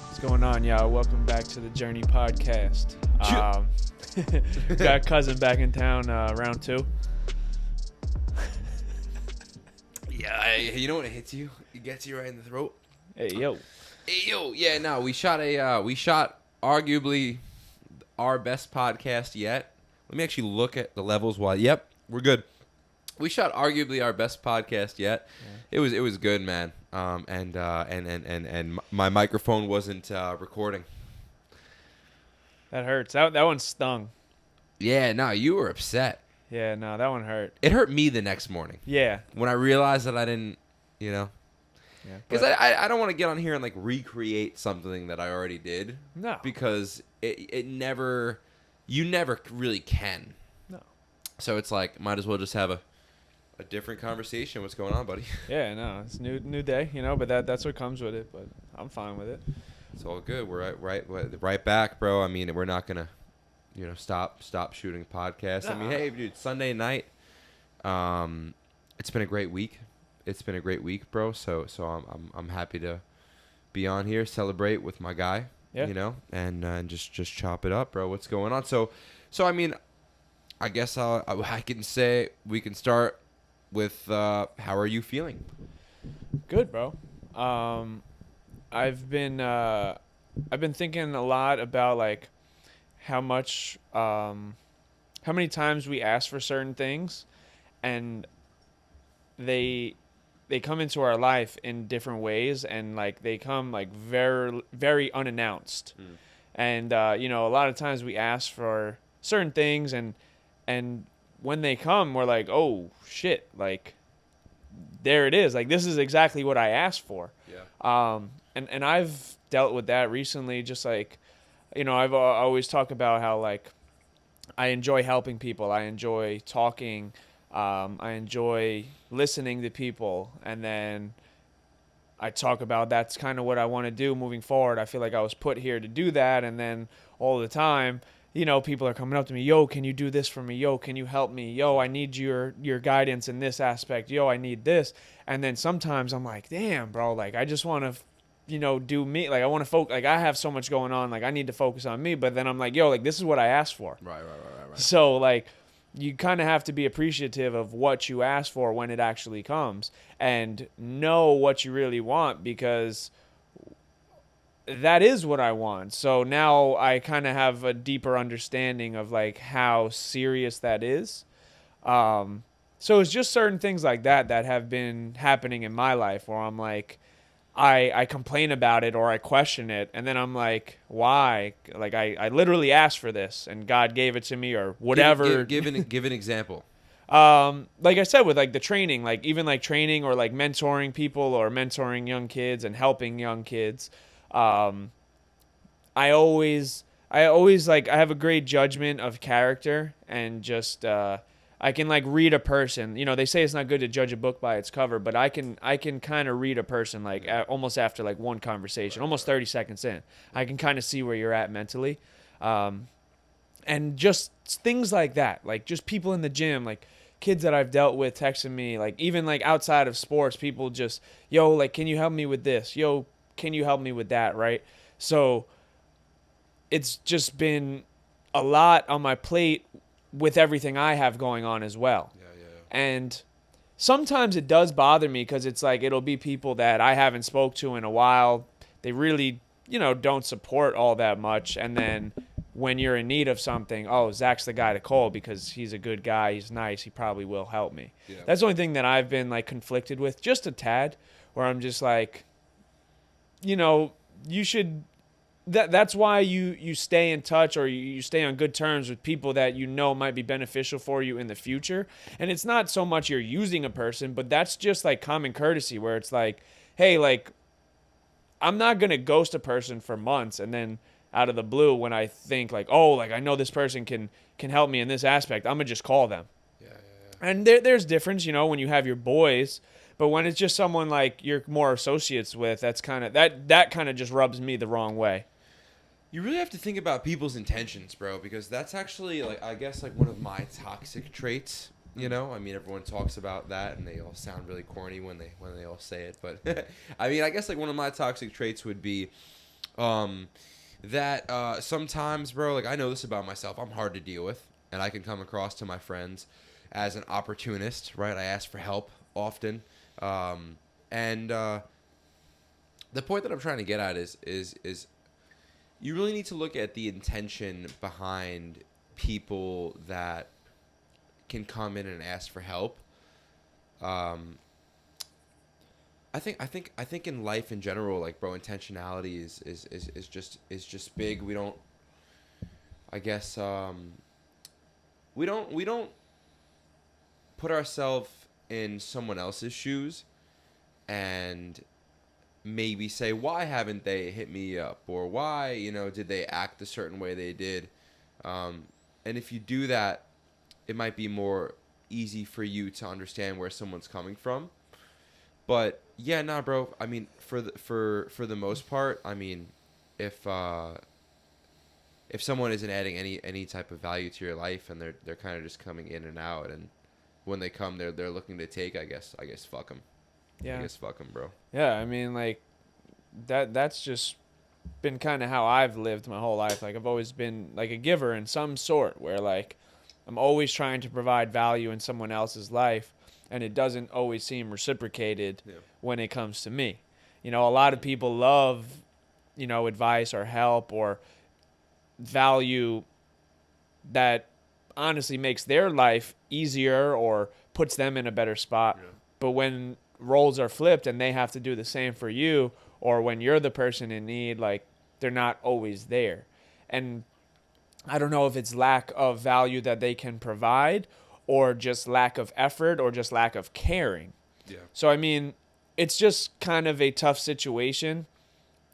What's going on, y'all? Welcome back to the Journey Podcast. Got cousin back in town, round two. Yeah, you know when it hits you? It gets you right in the throat. Hey, yo. Hey, yo. Yeah, no, we shot arguably our best podcast yet. Let me actually look at the levels while. Yep, we're good. We shot arguably our best podcast yet. Yeah. It was good, man. And my microphone wasn't recording. That hurts. That one stung. Yeah, no, you were upset. Yeah, no, that one hurt. It hurt me the next morning. Yeah. When I realized that I didn't, Yeah. Because I don't want to get on here and like recreate something that I already did. No. Because you never really can. No. So it's like, might as well just have a different conversation. What's going on, buddy? Yeah, no, it's new day, but that's what comes with it. But I'm fine with it. It's all good. We're right back, bro. I mean, we're not gonna, stop shooting podcasts. I mean, hey, dude, Sunday night. It's been a great week. Bro. So I'm happy to be on here, celebrate with my guy. Yeah. And just chop it up, bro. What's going on? So I mean, I guess I can say we can start with how are you feeling? Good, bro. I've been thinking a lot about like how many times we ask for certain things, and they come into our life in different ways, and like they come like very, very unannounced. And a lot of times we ask for certain things, and when they come, we're like, oh shit, like there it is, like this is exactly what I asked for. And I've dealt with that recently, just like I've always talked about how like I enjoy helping people, I enjoy talking, I enjoy listening to people, and then I talk about that's kind of what I want to do moving forward. I feel like I was put here to do that, and then all the time, people are coming up to me, yo, can you do this for me? Yo, can you help me? Yo, I need your guidance in this aspect. Yo, I need this. And then sometimes I'm like, damn, bro, like I just want to, do me. Like I want to focus, like I have so much going on, like I need to focus on me. But then I'm like, yo, like this is what I asked for. Right. So like you kind of have to be appreciative of what you ask for when it actually comes, and know what you really want, because that is what I want. So now I kind of have a deeper understanding of like how serious that is. So it's just certain things like that have been happening in my life where I'm like, I complain about it or I question it, and then I'm like, why? Like I literally asked for this and God gave it to me, or whatever. Give an example. Like I said, with like the training, like even like training or like mentoring people or mentoring young kids and helping young kids. I always like, I have a great judgment of character, and just I can like read a person. They say it's not good to judge a book by its cover, but I can kind of read a person like almost after like one conversation, almost 30 seconds in. I can kind of see where you're at mentally, and just things like that, like just people in the gym, like kids that I've dealt with texting me, like even like outside of sports, people just, yo, like can you help me with this? Yo, can you help me with that, right? So it's just been a lot on my plate with everything I have going on as well. Yeah. And sometimes it does bother me, because it's like it'll be people that I haven't spoke to in a while. They really, don't support all that much. And then when you're in need of something, oh, Zach's the guy to call because he's a good guy, he's nice, he probably will help me. Yeah. That's the only thing that I've been like conflicted with, just a tad, where I'm just like, you should, that's why you stay in touch, or you stay on good terms with people that might be beneficial for you in the future. And it's not so much you're using a person, but that's just like common courtesy, where it's like, hey, like I'm not going to ghost a person for months, and then out of the blue, when I think like, oh, like I know this person can help me in this aspect, I'm going to just call them. Yeah. And there's difference, when you have your boys. But when it's just someone like you're more associates with, that's kind of that kind of just rubs me the wrong way. You really have to think about people's intentions, bro, because that's actually like, I guess, like one of my toxic traits You know, I mean, everyone talks about that, and they all sound really corny when they all say it. But I mean, I guess like one of my toxic traits would be, that sometimes, bro, like I know this about myself. I'm hard to deal with, and I can come across to my friends as an opportunist, right? I ask for help often, and the point that I'm trying to get at is you really need to look at the intention behind people that can come in and ask for help. I think in life in general, like bro, intentionality is just big. We don't, I guess, we don't put ourselves in someone else's shoes and maybe say, why haven't they hit me up, or why, did they act a certain way they did. And if you do that, it might be more easy for you to understand where someone's coming from. But yeah, nah, bro. I mean, for the most part, I mean, if someone isn't adding any type of value to your life, and they're kind of just coming in and out, and when they come, they're looking to take, I guess fuck them. Yeah. I guess fuck them, bro. Yeah, I mean, like, that's just been kind of how I've lived my whole life. Like, I've always been, like, a giver in some sort, where, like, I'm always trying to provide value in someone else's life, and it doesn't always seem reciprocated when it comes to me. A lot of people love, advice or help or value that honestly makes their life easier or puts them in a better spot. Yeah. But when roles are flipped and they have to do the same for you, or when you're the person in need, like, they're not always there. And I don't know if it's lack of value that they can provide, or just lack of effort, or just lack of caring. Yeah. So, I mean, it's just kind of a tough situation.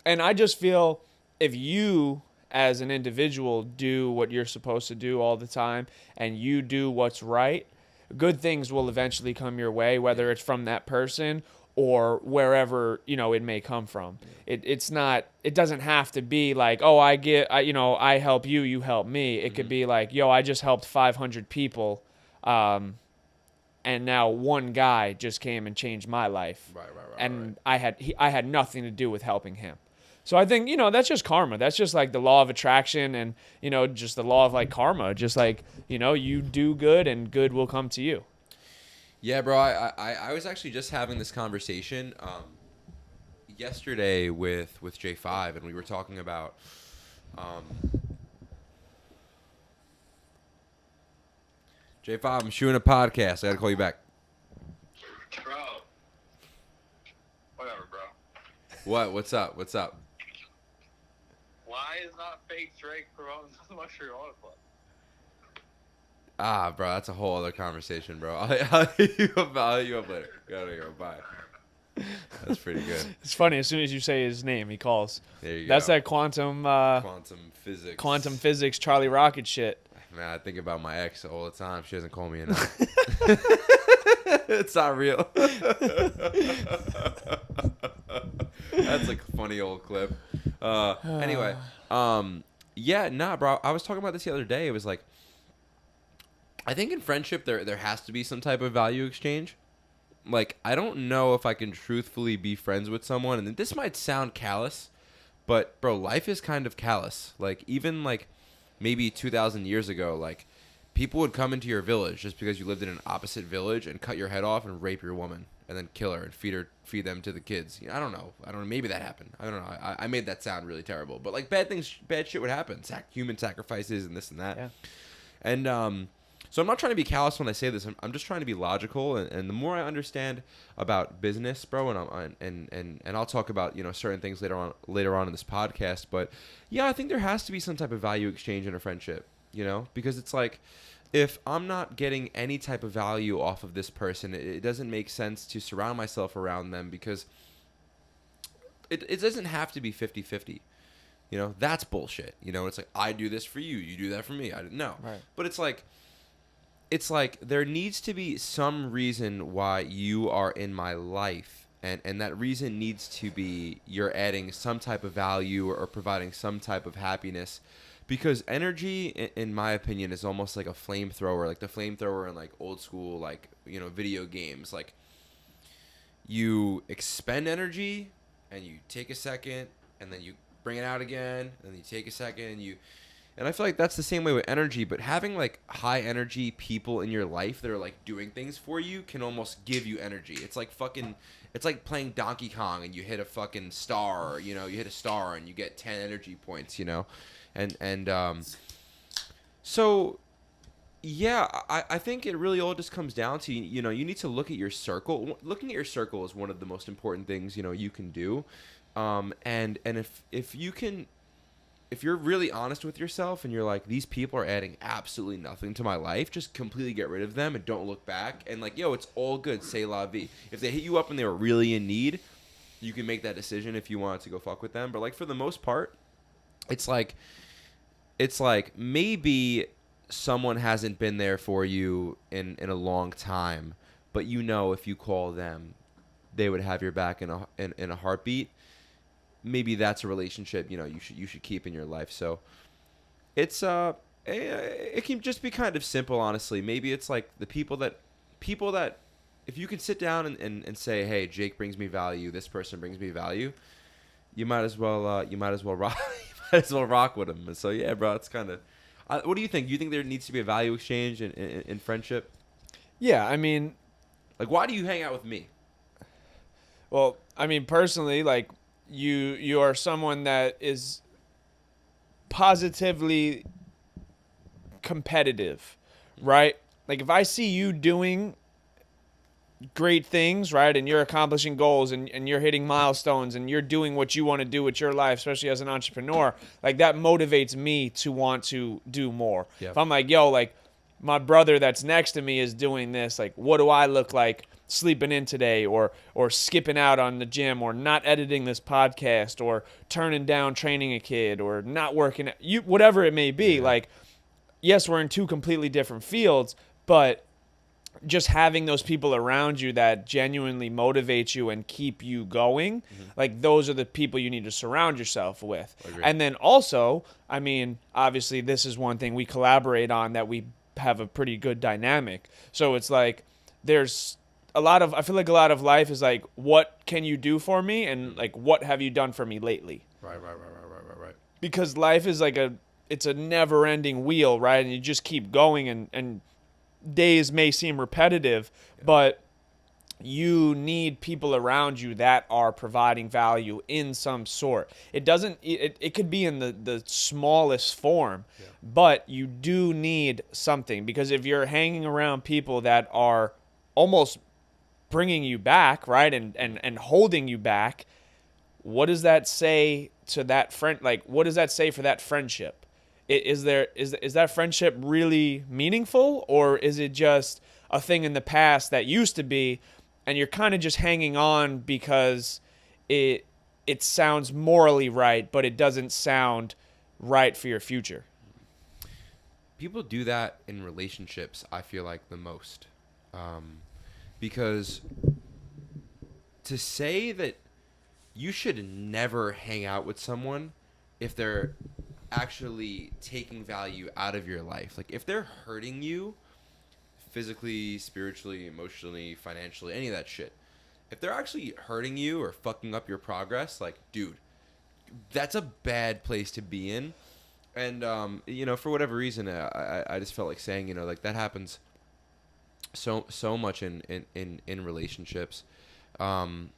And I just feel if you as an individual do what you're supposed to do all the time, and you do what's right, good things will eventually come your way, whether it's from that person or wherever, it may come from. It's not, it doesn't have to be like, oh, I help you, you help me. It could be like, yo, I just helped 500 people. And now one guy just came and changed my life. Right. And I had nothing to do with helping him. So I think, that's just karma. That's just like the law of attraction, and, just the law of like karma. Just like, you do good and good will come to you. Yeah, bro. I was actually just having this conversation yesterday with J5, and we were talking about J5, I'm shooting a podcast. I gotta call you back. Bro. Whatever, bro. What? What's up? Why is not fake Drake promoting the Mushroom Auto Club? Ah, bro, that's a whole other conversation, bro. I'll hit you up later. Gotta go. Bye. That's pretty good. It's funny. As soon as you say his name, he calls. There you That's go. that quantum physics. Quantum physics, Charlie Rocket shit. Man, I think about my ex all the time. She doesn't call me enough. It's not real. That's a funny old clip. Anyway, yeah, nah, bro. I was talking about this the other day. It was like, I think in friendship there has to be some type of value exchange. Like, I don't know if I can truthfully be friends with someone, and this might sound callous, but bro, life is kind of callous. Like, even like maybe 2,000 years ago, like, people would come into your village just because you lived in an opposite village and cut your head off and rape your woman and then kill her and feed them to the kids. I don't know. Maybe that happened. I don't know. I made that sound really terrible. But like bad shit would happen. Human sacrifices and this and that. Yeah. And so I'm not trying to be callous when I say this. I'm just trying to be logical. And the more I understand about business, bro, and I'll talk about certain things later on in this podcast. But yeah, I think there has to be some type of value exchange in a friendship. Because it's like, if I'm not getting any type of value off of this person, it doesn't make sense to surround myself around them, because it doesn't have to be 50-50. That's bullshit. It's like, I do this for you, you do that for me. I didn't know. Right. But it's like there needs to be some reason why you are in my life, and that reason needs to be you're adding some type of value or providing some type of happiness Because energy, in my opinion, is almost like a flamethrower, like the flamethrower in like old school, like, you know, video games. Like, you expend energy and you take a second and then you bring it out again and then you take a second and I feel like that's the same way with energy, but having like high energy people in your life that are like doing things for you can almost give you energy. It's like playing Donkey Kong and you hit a fucking star, you know, you hit a star and you get 10 energy points, you know. So yeah, I think it really all just comes down to, you know, you need to look at your circle. Looking at your circle is one of the most important things, you know, you can do. And if you can, if you're really honest with yourself and you're like, these people are adding absolutely nothing to my life, just completely get rid of them and don't look back. And like, yo, it's all good. Say la vie. If they hit you up and they were really in need, you can make that decision if you wanted to go fuck with them. But like, for the most part, it's like maybe someone hasn't been there for you in a long time, but you know, if you call them, they would have your back in a heartbeat. Maybe that's a relationship, you know, you should keep in your life. So it's it can just be kind of simple, honestly. Maybe it's like the people that if you can sit down and say, hey, Jake brings me value, this person brings me value, you might as well rock with them. So yeah, bro, it's kind of what do you think? Do you think there needs to be a value exchange in friendship? Yeah, I mean, like, why do you hang out with me? Well, I mean, personally, like, you are someone that is positively competitive, right? Like, if I see you doing great things, right, and you're accomplishing goals and you're hitting milestones and you're doing what you want to do with your life, especially as an entrepreneur, like, that motivates me to want to do more. Yep. If I'm like, yo, like, my brother that's next to me is doing this, like, what do I look like sleeping in today, or skipping out on the gym, or not editing this podcast, or turning down training a kid, or not working you, whatever it may be. Yeah. Like, yes, we're in two completely different fields, but just having those people around you that genuinely motivate you and keep you going, like, those are the people you need to surround yourself with. And then also, I mean, obviously this is one thing we collaborate on, that we have a pretty good dynamic. So it's like, there's I feel like a lot of life is like, what can you do for me? And like, what have you done for me lately? Right. Because life is like it's a never ending wheel, right? And you just keep going, and days may seem repetitive, but you need people around you that are providing value in some sort. It could be in the smallest form, but you do need something, because if you're hanging around people that are almost bringing you back, right, and holding you back, what does that say to that friend? Like, what does that say for that friendship? Is that friendship really meaningful, or is it just a thing in the past that used to be, and you're kind of just hanging on because it sounds morally right, but it doesn't sound right for your future? People do that in relationships, I feel like, the most. Because to say that you should never hang out with someone if they're actually taking value out of your life, like, if they're hurting you physically, spiritually, emotionally, financially, any of that shit, if they're actually hurting you or fucking up your progress, like, dude, that's a bad place to be in. And you know, for whatever reason, I just felt like saying, you know, like, that happens so much in relationships, and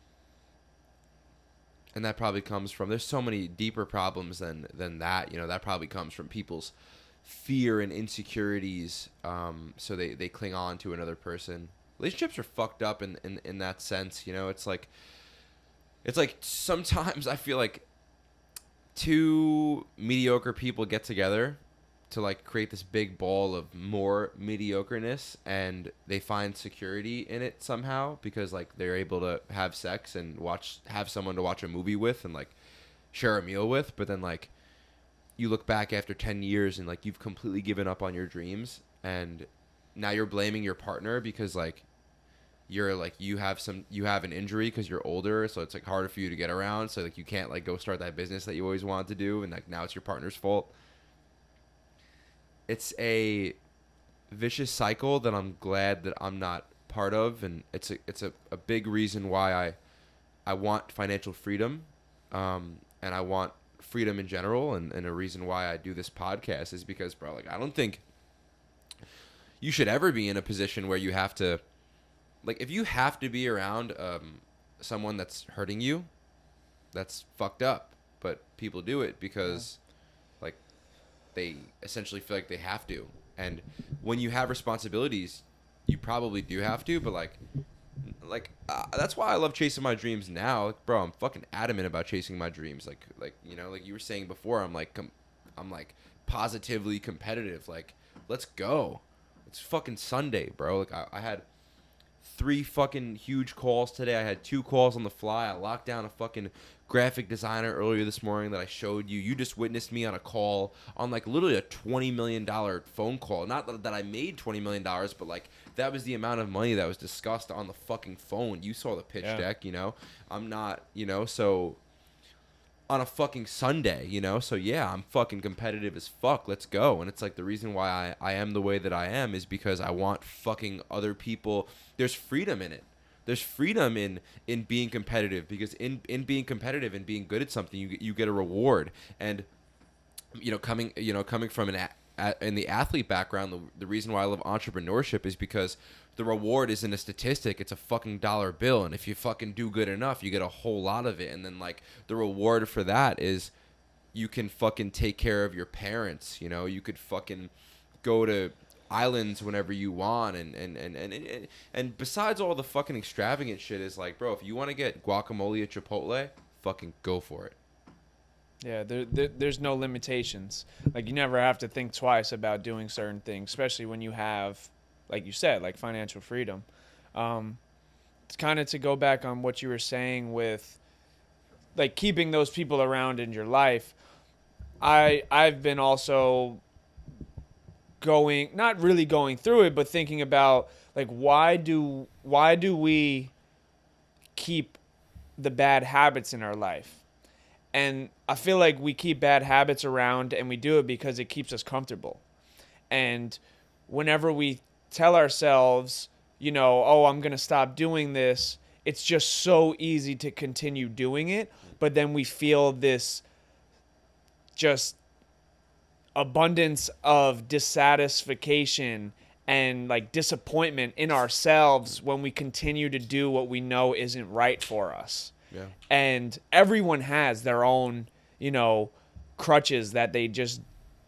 that probably comes from, there's so many deeper problems than that, you know, that probably comes from people's fear and insecurities, so they cling on to another person. Relationships are fucked up in that sense, you know. It's like sometimes I feel like two mediocre people get together to like create this big ball of more mediocreness, and they find security in it somehow, because like they're able to have sex and have someone to watch a movie with and like share a meal with. But then like you look back after 10 years and like you've completely given up on your dreams, and now you're blaming your partner because like you're like you have an injury because you're older, so it's like harder for you to get around, so like you can't like go start that business that you always wanted to do, and like now it's your partner's fault. it's a vicious cycle that I'm glad that I'm not part of, and it's a big reason why I want financial freedom, and I want freedom in general, and a reason why I do this podcast is because, bro, like, I don't think you should ever be in a position where you have to, like, if you have to be around someone that's hurting you, that's fucked up. But people do it because, like, they essentially feel like they have to. And when you have responsibilities, you probably do have to. But that's why I love chasing my dreams now, like, bro. I'm fucking adamant about chasing my dreams. Like you know, like you were saying before, I'm like positively competitive. Like, let's go. It's fucking Sunday, bro. Like I had 3 fucking huge calls today. I had 2 calls on the fly. I locked down a fucking graphic designer earlier this morning that I showed you. You just witnessed me on a call on, like, literally a $20 million phone call. Not that I made $20 million, but, like, that was the amount of money that was discussed on the fucking phone. You saw the pitch deck, you know. I'm not, you know, so on a fucking Sunday, you know. So, yeah, I'm fucking competitive as fuck. Let's go. And it's like the reason why I am the way that I am is because I want fucking other people. There's freedom in it. There's freedom in being competitive, because in being competitive and being good at something, you get a reward. And coming from in the athlete background, the reason why I love entrepreneurship is because the reward isn't a statistic, it's a fucking dollar bill. And if you fucking do good enough, you get a whole lot of it. And then, like, the reward for that is you can fucking take care of your parents, you know. You could fucking go to islands whenever you want, and besides all the fucking extravagant shit, is like, bro, if you want to get guacamole at Chipotle, fucking go for it. Yeah, there's no limitations. Like, you never have to think twice about doing certain things, especially when you have, like you said, like, financial freedom. It's kind of to go back on what you were saying with, like, keeping those people around in your life. I've been also not really going through it, but thinking about, like, why do we keep the bad habits in our life? And I feel like we keep bad habits around, and we do it because it keeps us comfortable. And whenever we tell ourselves, you know, oh, I'm going to stop doing this, it's just so easy to continue doing it. But then we feel this just abundance of dissatisfaction and, like, disappointment in ourselves when we continue to do what we know isn't right for us. Yeah. And everyone has their own, you know, crutches that they just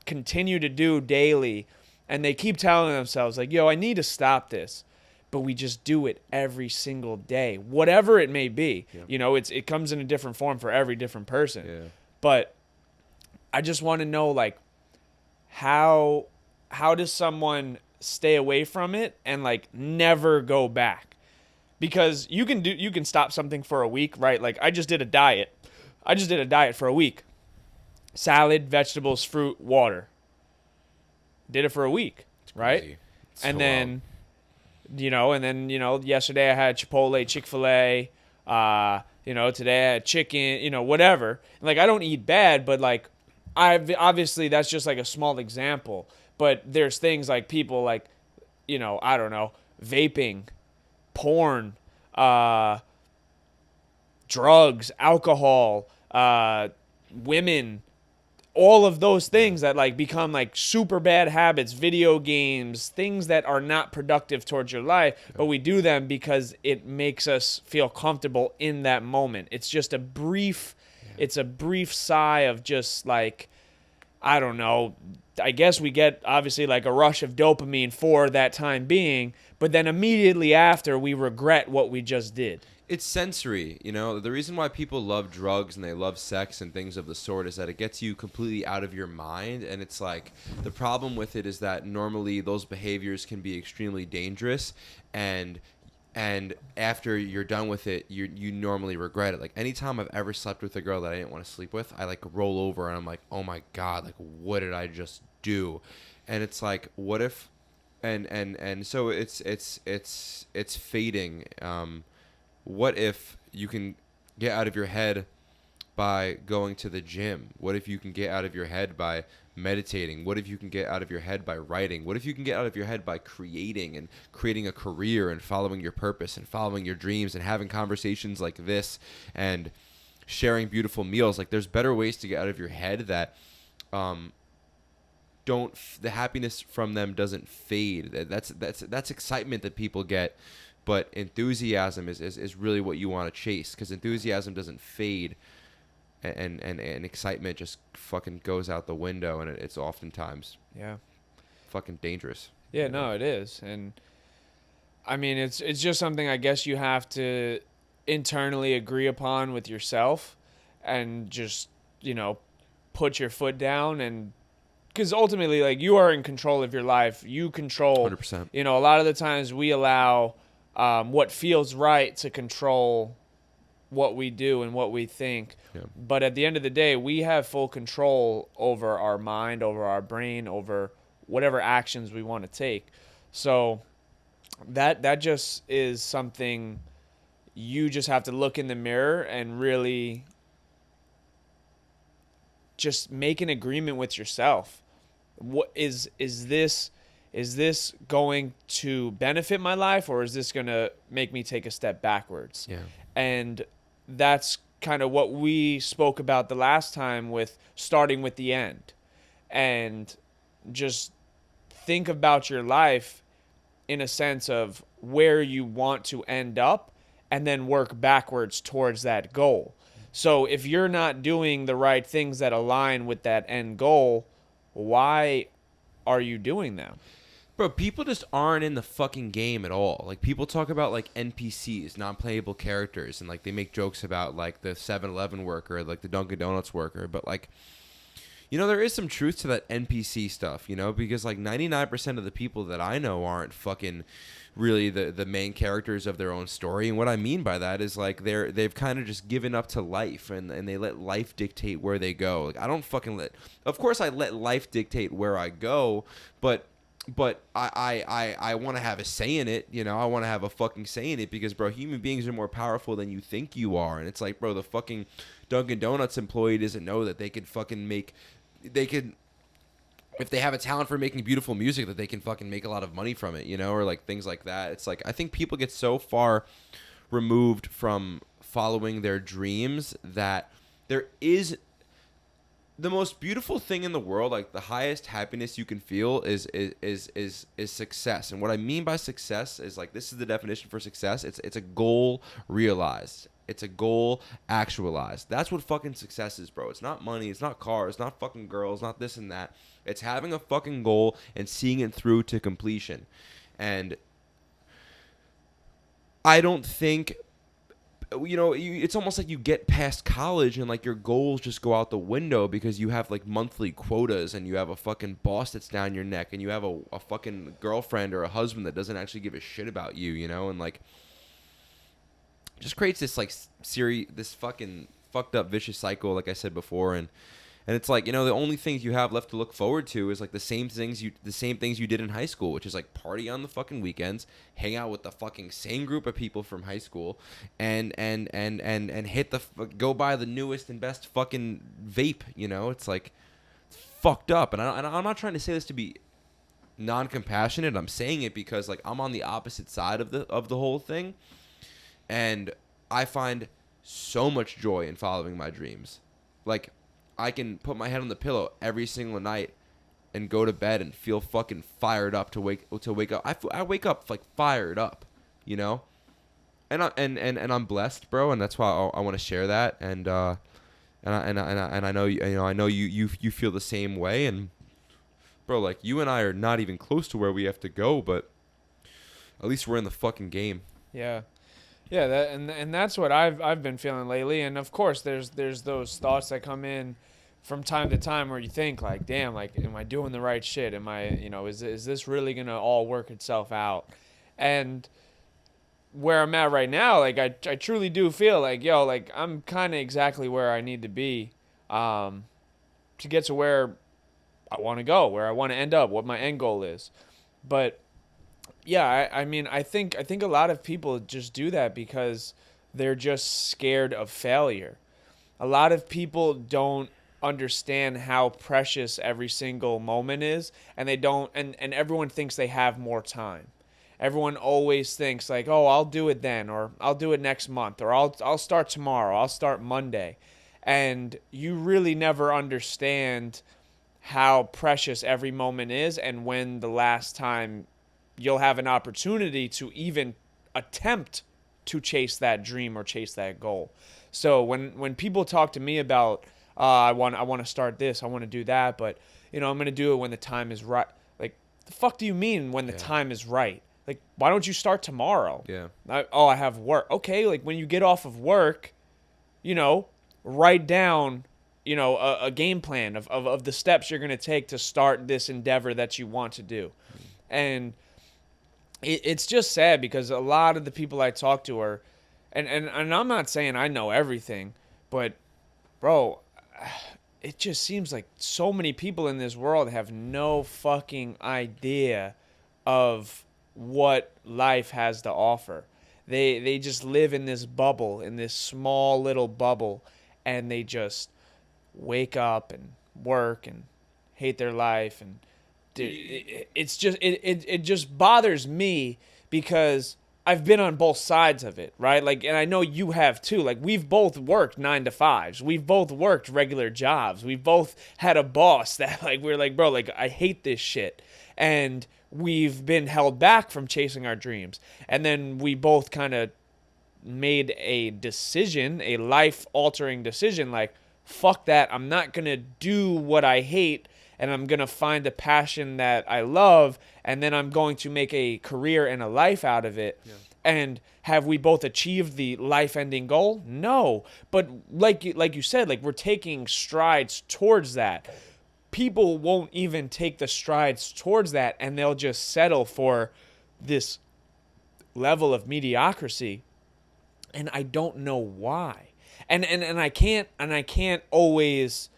continue to do daily, and they keep telling themselves, like, yo, I need to stop this. But we just do it every single day, whatever it may be. Yeah. You know, it comes in a different form for every different person. Yeah. But I just want to know, like, how does someone stay away from it and, like, never go back? Because you can stop something for a week, right? Like, I just did a diet for a week. Salad, vegetables, fruit, water. Did it for a week, right? And then, yesterday I had Chipotle, Chick-fil-A. Today I had chicken, whatever. Like, I don't eat bad, but, like, obviously that's just, like, a small example. But there's things like people, like, I don't know, vaping, porn, drugs, alcohol, women, all of those things that, like, become, like, super bad habits, video games, things that are not productive towards your life, but we do them because it makes us feel comfortable in that moment. It's just a brief sigh of just, like, I don't know, I guess we get, obviously, like, a rush of dopamine for that time being, but then immediately after, we regret what we just did. It's sensory, The reason why people love drugs and they love sex and things of the sort is that it gets you completely out of your mind. And it's like, the problem with it is that normally those behaviors can be extremely dangerous, and after you're done with it, you normally regret it. Like, anytime I've ever slept with a girl that I didn't want to sleep with, I, like, roll over and I'm like, oh my God, like, what did I just do? And it's like, what if, and so it's fading. What if you can get out of your head by going to the gym? What if you can get out of your head by meditating? What if you can get out of your head by writing? What if you can get out of your head by creating and creating a career and following your purpose and following your dreams and having conversations like this and sharing beautiful meals? Like, there's better ways to get out of your head that the happiness from them doesn't fade. That's excitement that people get, but enthusiasm is really what you want to chase, because enthusiasm doesn't fade. And excitement just fucking goes out the window, and it's oftentimes fucking dangerous. Yeah, no, it is. And I mean, it's just something I guess you have to internally agree upon with yourself, and just, you know, put your foot down. And because ultimately, like, you are in control of your life. You control 100%. You know, a lot of the times we allow what feels right to control what we do and what we think. Yeah. But at the end of the day, we have full control over our mind, over our brain, over whatever actions we want to take. So that just is something you just have to look in the mirror and really just make an agreement with yourself. What is this going to benefit my life, or is this going to make me take a step backwards? Yeah. And that's kind of what we spoke about the last time, with starting with the end. And just think about your life in a sense of where you want to end up, and then work backwards towards that goal. So if you're not doing the right things that align with that end goal, why are you doing them? Bro, people just aren't in the fucking game at all. Like, people talk about, like, NPCs, non-playable characters, and, like, they make jokes about, like, the 7-Eleven worker, like, the Dunkin' Donuts worker. But, like, you know, there is some truth to that NPC stuff, you know? Because, like, 99% of the people that I know aren't fucking really the main characters of their own story. And what I mean by that is, like, they've kind of just given up to life, and they let life dictate where they go. Like, I don't fucking of course I let life dictate where I go, but I want to have a say in it, you know? I want to have a fucking say in it, because, bro, human beings are more powerful than you think you are. And it's like, bro, the fucking Dunkin' Donuts employee doesn't know that they could fucking if they have a talent for making beautiful music, that they can fucking make a lot of money from it, you know? Or, like, things like that. It's like, I think people get so far removed from following their dreams that there is the most beautiful thing in the world, like the highest happiness you can feel is success. And what I mean by success is, like, this is the definition for success. It's a goal realized. It's a goal actualized. That's what fucking success is, bro. It's not money. It's not cars. It's not fucking girls. Not this and that. It's having a fucking goal and seeing it through to completion. And I don't think, you know, it's almost like you get past college and, like, your goals just go out the window because you have, like, monthly quotas, and you have a fucking boss that's down your neck, and you have a fucking girlfriend or a husband that doesn't actually give a shit about you, you know? And, like, just creates this, like, this fucking fucked up vicious cycle, like I said before. And it's like, you know, the only things you have left to look forward to is, like, the same things you did in high school, which is, like, party on the fucking weekends, hang out with the fucking same group of people from high school, and go buy the newest and best fucking vape, you know? It's like, it's fucked up. And I'm not trying to say this to be non-compassionate. I'm saying it because, like, I'm on the opposite side of the whole thing, and I find so much joy in following my dreams. Like, I can put my head on the pillow every single night and go to bed and feel fucking fired up to wake up. I wake up, like, fired up, you know? And I'm blessed, bro, and that's why I want to share that. And I know you feel the same way. And, bro, like, you and I are not even close to where we have to go, but at least we're in the fucking game. Yeah. Yeah, and that's what I've been feeling lately. And of course, there's those thoughts that come in from time to time where you think, like, damn, like, am I doing the right shit? Am I, you know, is this really gonna all work itself out? And where I'm at right now, like, I truly do feel like, yo, like, I'm kind of exactly where I need to be, to get to where I want to go, where I want to end up, what my end goal is. But yeah, I mean, I think a lot of people just do that because they're just scared of failure. a lot of people don't understand how precious every single moment is, and they don't, and everyone thinks they have more time. Everyone always thinks like, "Oh, I'll do it then," or "I'll do it next month," or "I'll start tomorrow," "I'll start Monday." And you really never understand how precious every moment is, and when the last time you'll have an opportunity to even attempt to chase that dream or chase that goal. So when people talk to me about I want to start this, I want to do that, but I'm going to do it when the time is right. Like, the fuck do you mean when the time is right? Like, why don't you start tomorrow? Yeah. I have work. Okay, like when you get off of work, write down, a game plan of the steps you're going to take to start this endeavor that you want to do. And it's just sad because a lot of the people I talk to are, and I'm not saying I know everything, but bro, it just seems like so many people in this world have no fucking idea of what life has to offer. They just live in this bubble, in this small little bubble, and they just wake up and work and hate their life. And dude, it just bothers me because I've been on both sides of it, right? Like, and I know you have too. Like, we've both worked 9 to 5s. We've both worked regular jobs. We've both had a boss that, like, we're like, bro, like, I hate this shit. And we've been held back from chasing our dreams. And then we both kind of made a decision, a life-altering decision, like, fuck that. I'm not going to do what I hate, and I'm going to find a passion that I love, and then I'm going to make a career and a life out of it. Yeah. And have we both achieved the life-ending goal? No. But like you said, like, we're taking strides towards that. People won't even take the strides towards that, and they'll just settle for this level of mediocrity. And I don't know why. And I can't always,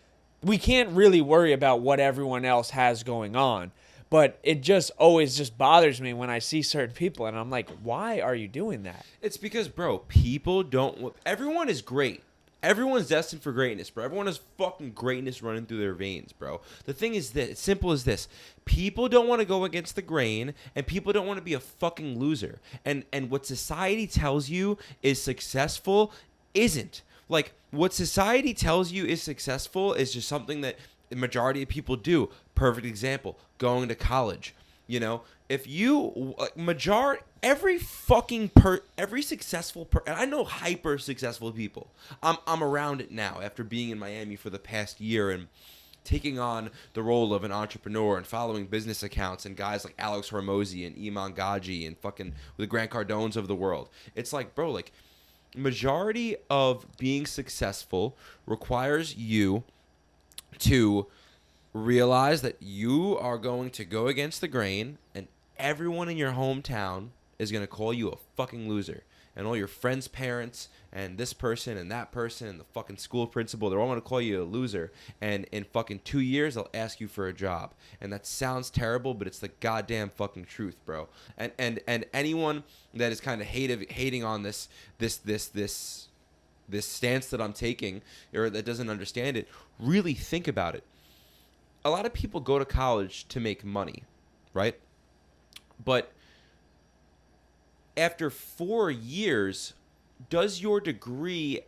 we can't really worry about what everyone else has going on, but it just always just bothers me when I see certain people, and I'm like, why are you doing that? It's because, bro, people don't, everyone is great. Everyone's destined for greatness, bro. Everyone has fucking greatness running through their veins, bro. The thing is this, it's simple as this. People don't want to go against the grain, and people don't want to be a fucking loser. And what society tells you is successful isn't. Like, what society tells you is successful is just something that the majority of people do. Perfect example, going to college. If you, every successful and I know hyper successful people. I'm around it now after being in Miami for the past year and taking on the role of an entrepreneur and following business accounts and guys like Alex Hormozy and Iman Gaji and fucking the Grant Cardones of the world. It's like, bro, like, majority of being successful requires you to realize that you are going to go against the grain, and everyone in your hometown is going to call you a fucking loser. And all your friends' parents and this person and that person and the fucking school principal, they're all going to call you a loser. And in fucking 2 years, they'll ask you for a job. And that sounds terrible, but it's the goddamn fucking truth, bro. And anyone that is kind of hating on this stance that I'm taking, or that doesn't understand it, really think about it. A lot of people go to college to make money, right? But after 4 years, does your degree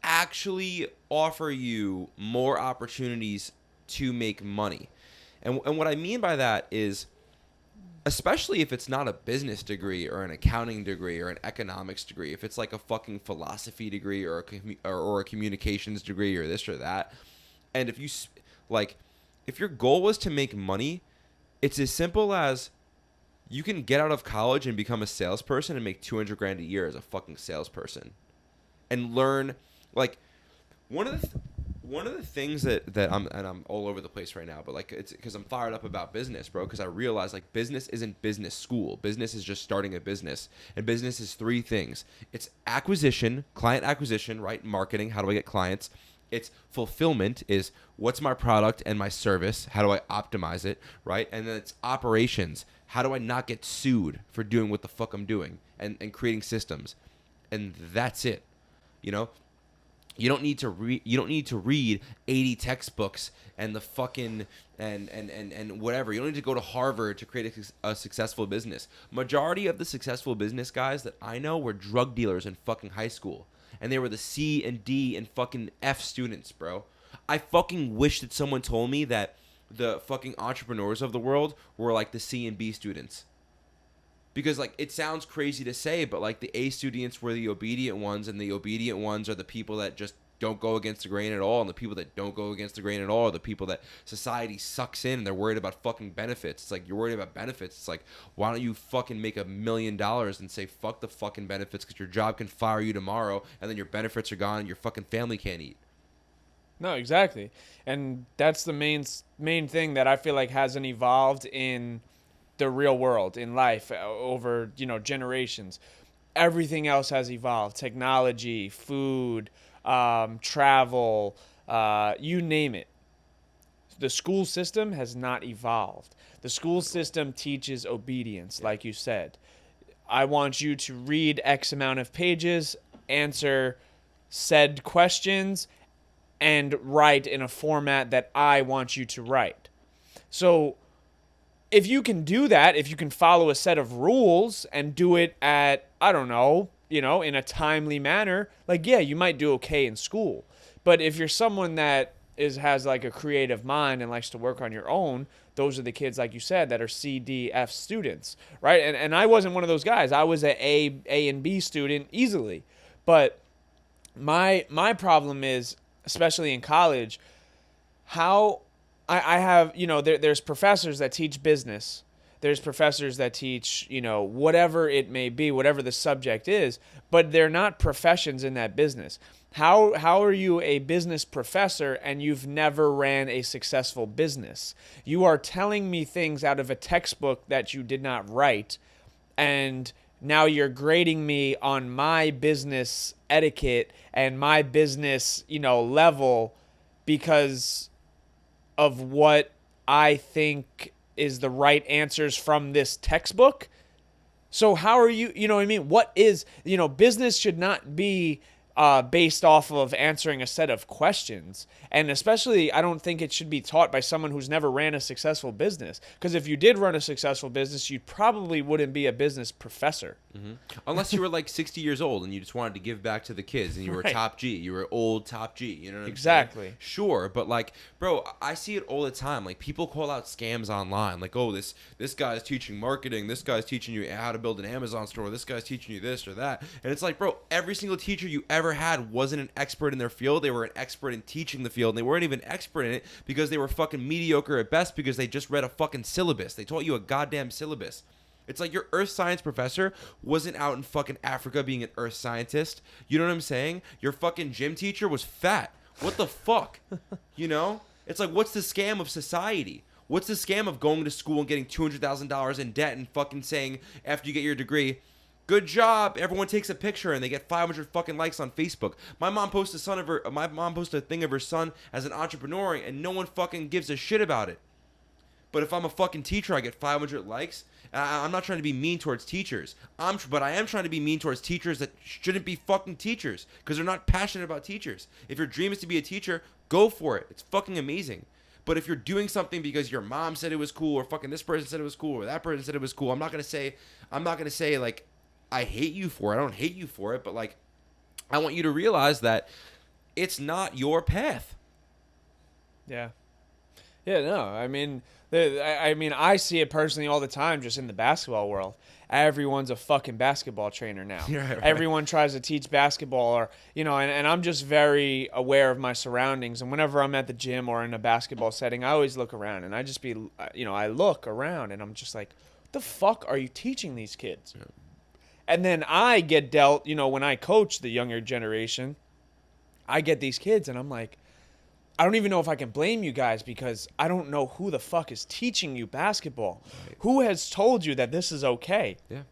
actually offer you more opportunities to make money? And what I mean by that is, especially if it's not a business degree or an accounting degree or an economics degree, if it's like a fucking philosophy degree or a communications degree or this or that, and if you, like, if your goal was to make money, it's as simple as you can get out of college and become a salesperson and make $200,000 a year as a fucking salesperson, and learn, like, one of the things that I'm all over the place right now, but like, it's because I'm fired up about business, bro. Because I realize, like, business isn't business school. Business is just starting a business, and business is 3 things. It's acquisition, client acquisition, right? Marketing. How do I get clients? It's fulfillment, is what's my product and my service? How do I optimize it, right? And then it's operations. How do I not get sued for doing what the fuck I'm doing, and creating systems? And that's it, You don't need to read. You don't need to read 80 textbooks and the fucking and whatever. You don't need to go to Harvard to create a successful business. Majority of the successful business guys that I know were drug dealers in fucking high school, and they were the C and D and fucking F students, bro. I fucking wish that someone told me that the fucking entrepreneurs of the world were like the C and B students. Because, like, it sounds crazy to say, but, like, the A students were the obedient ones, and the obedient ones are the people that just don't go against the grain at all, and the people that don't go against the grain at all are the people that society sucks in, and they're worried about fucking benefits. It's like, you're worried about benefits. It's like, why don't you fucking make $1 million and say, fuck the fucking benefits, because your job can fire you tomorrow, and then your benefits are gone, and your fucking family can't eat. No, exactly. And that's the main thing that I feel like hasn't evolved in the real world, in life, over, generations. Everything else has evolved. Technology, food, travel, you name it. The school system has not evolved. The school system teaches obedience, like you said. I want you to read X amount of pages, answer said questions, and write in a format that I want you to write. So if you can do that, if you can follow a set of rules and do it at, I don't know, in a timely manner, like, yeah, you might do okay in school. But if you're someone that has like a creative mind and likes to work on your own, those are the kids, like you said, that are C, D, F students, right? And I wasn't one of those guys. I was an A and B student easily. But my problem is, especially in college, how I have, there's professors that teach business. There's professors that teach, whatever it may be, whatever the subject is, but they're not professions in that business. How are you a business professor and you've never ran a successful business? You are telling me things out of a textbook that you did not write, and now you're grading me on my business etiquette and my business, level because of what I think is the right answers from this textbook. So how are you, what I mean? What is, business should not be based off of answering a set of questions. And especially, I don't think it should be taught by someone who's never ran a successful business. Because if you did run a successful business, you probably wouldn't be a business professor. Mm-hmm. Unless you were like 60 years old and you just wanted to give back to the kids and you were top G. You were old top G. You know what I'm exactly. saying? Sure, but like, bro, I see it all the time. Like, people call out scams online. Like, oh, this guy's teaching marketing. This guy's teaching you how to build an Amazon store. This guy's teaching you this or that. And it's like, bro, every single teacher you ever had wasn't an expert in their field. They were an expert in teaching the field, and they weren't even expert in it because they were fucking mediocre at best because they just read a fucking syllabus. They taught you a goddamn syllabus. It's like your earth science professor wasn't out in fucking Africa being an earth scientist. You know what I'm saying? Your fucking gym teacher was fat. What the fuck? It's like, what's the scam of society? What's the scam of going to school and getting $200,000 in debt and fucking saying after you get your degree, good job, everyone takes a picture and they get 500 fucking likes on Facebook. My mom posted a thing of her son as an entrepreneur and no one fucking gives a shit about it. But if I'm a fucking teacher, I get 500 likes. I'm not trying to be mean towards teachers. But I am trying to be mean towards teachers that shouldn't be fucking teachers because they're not passionate about teachers. If your dream is to be a teacher, go for it. It's fucking amazing. But if you're doing something because your mom said it was cool or fucking this person said it was cool or that person said it was cool, I'm not gonna say like I hate you for it. I don't hate you for it, but like I want you to realize that it's not your path. Yeah. Yeah, no. I mean, I see it personally all the time just in the basketball world. Everyone's a fucking basketball trainer now. Right. Everyone tries to teach basketball or, and I'm just very aware of my surroundings. And whenever I'm at the gym or in a basketball setting, I always look around and I look around and I'm just like, what the fuck are you teaching these kids? Yeah. And then I get dealt, when I coach the younger generation, I get these kids and I'm like, I don't even know if I can blame you guys because I don't know who the fuck is teaching you basketball. Right. Who has told you that this is okay? Yeah.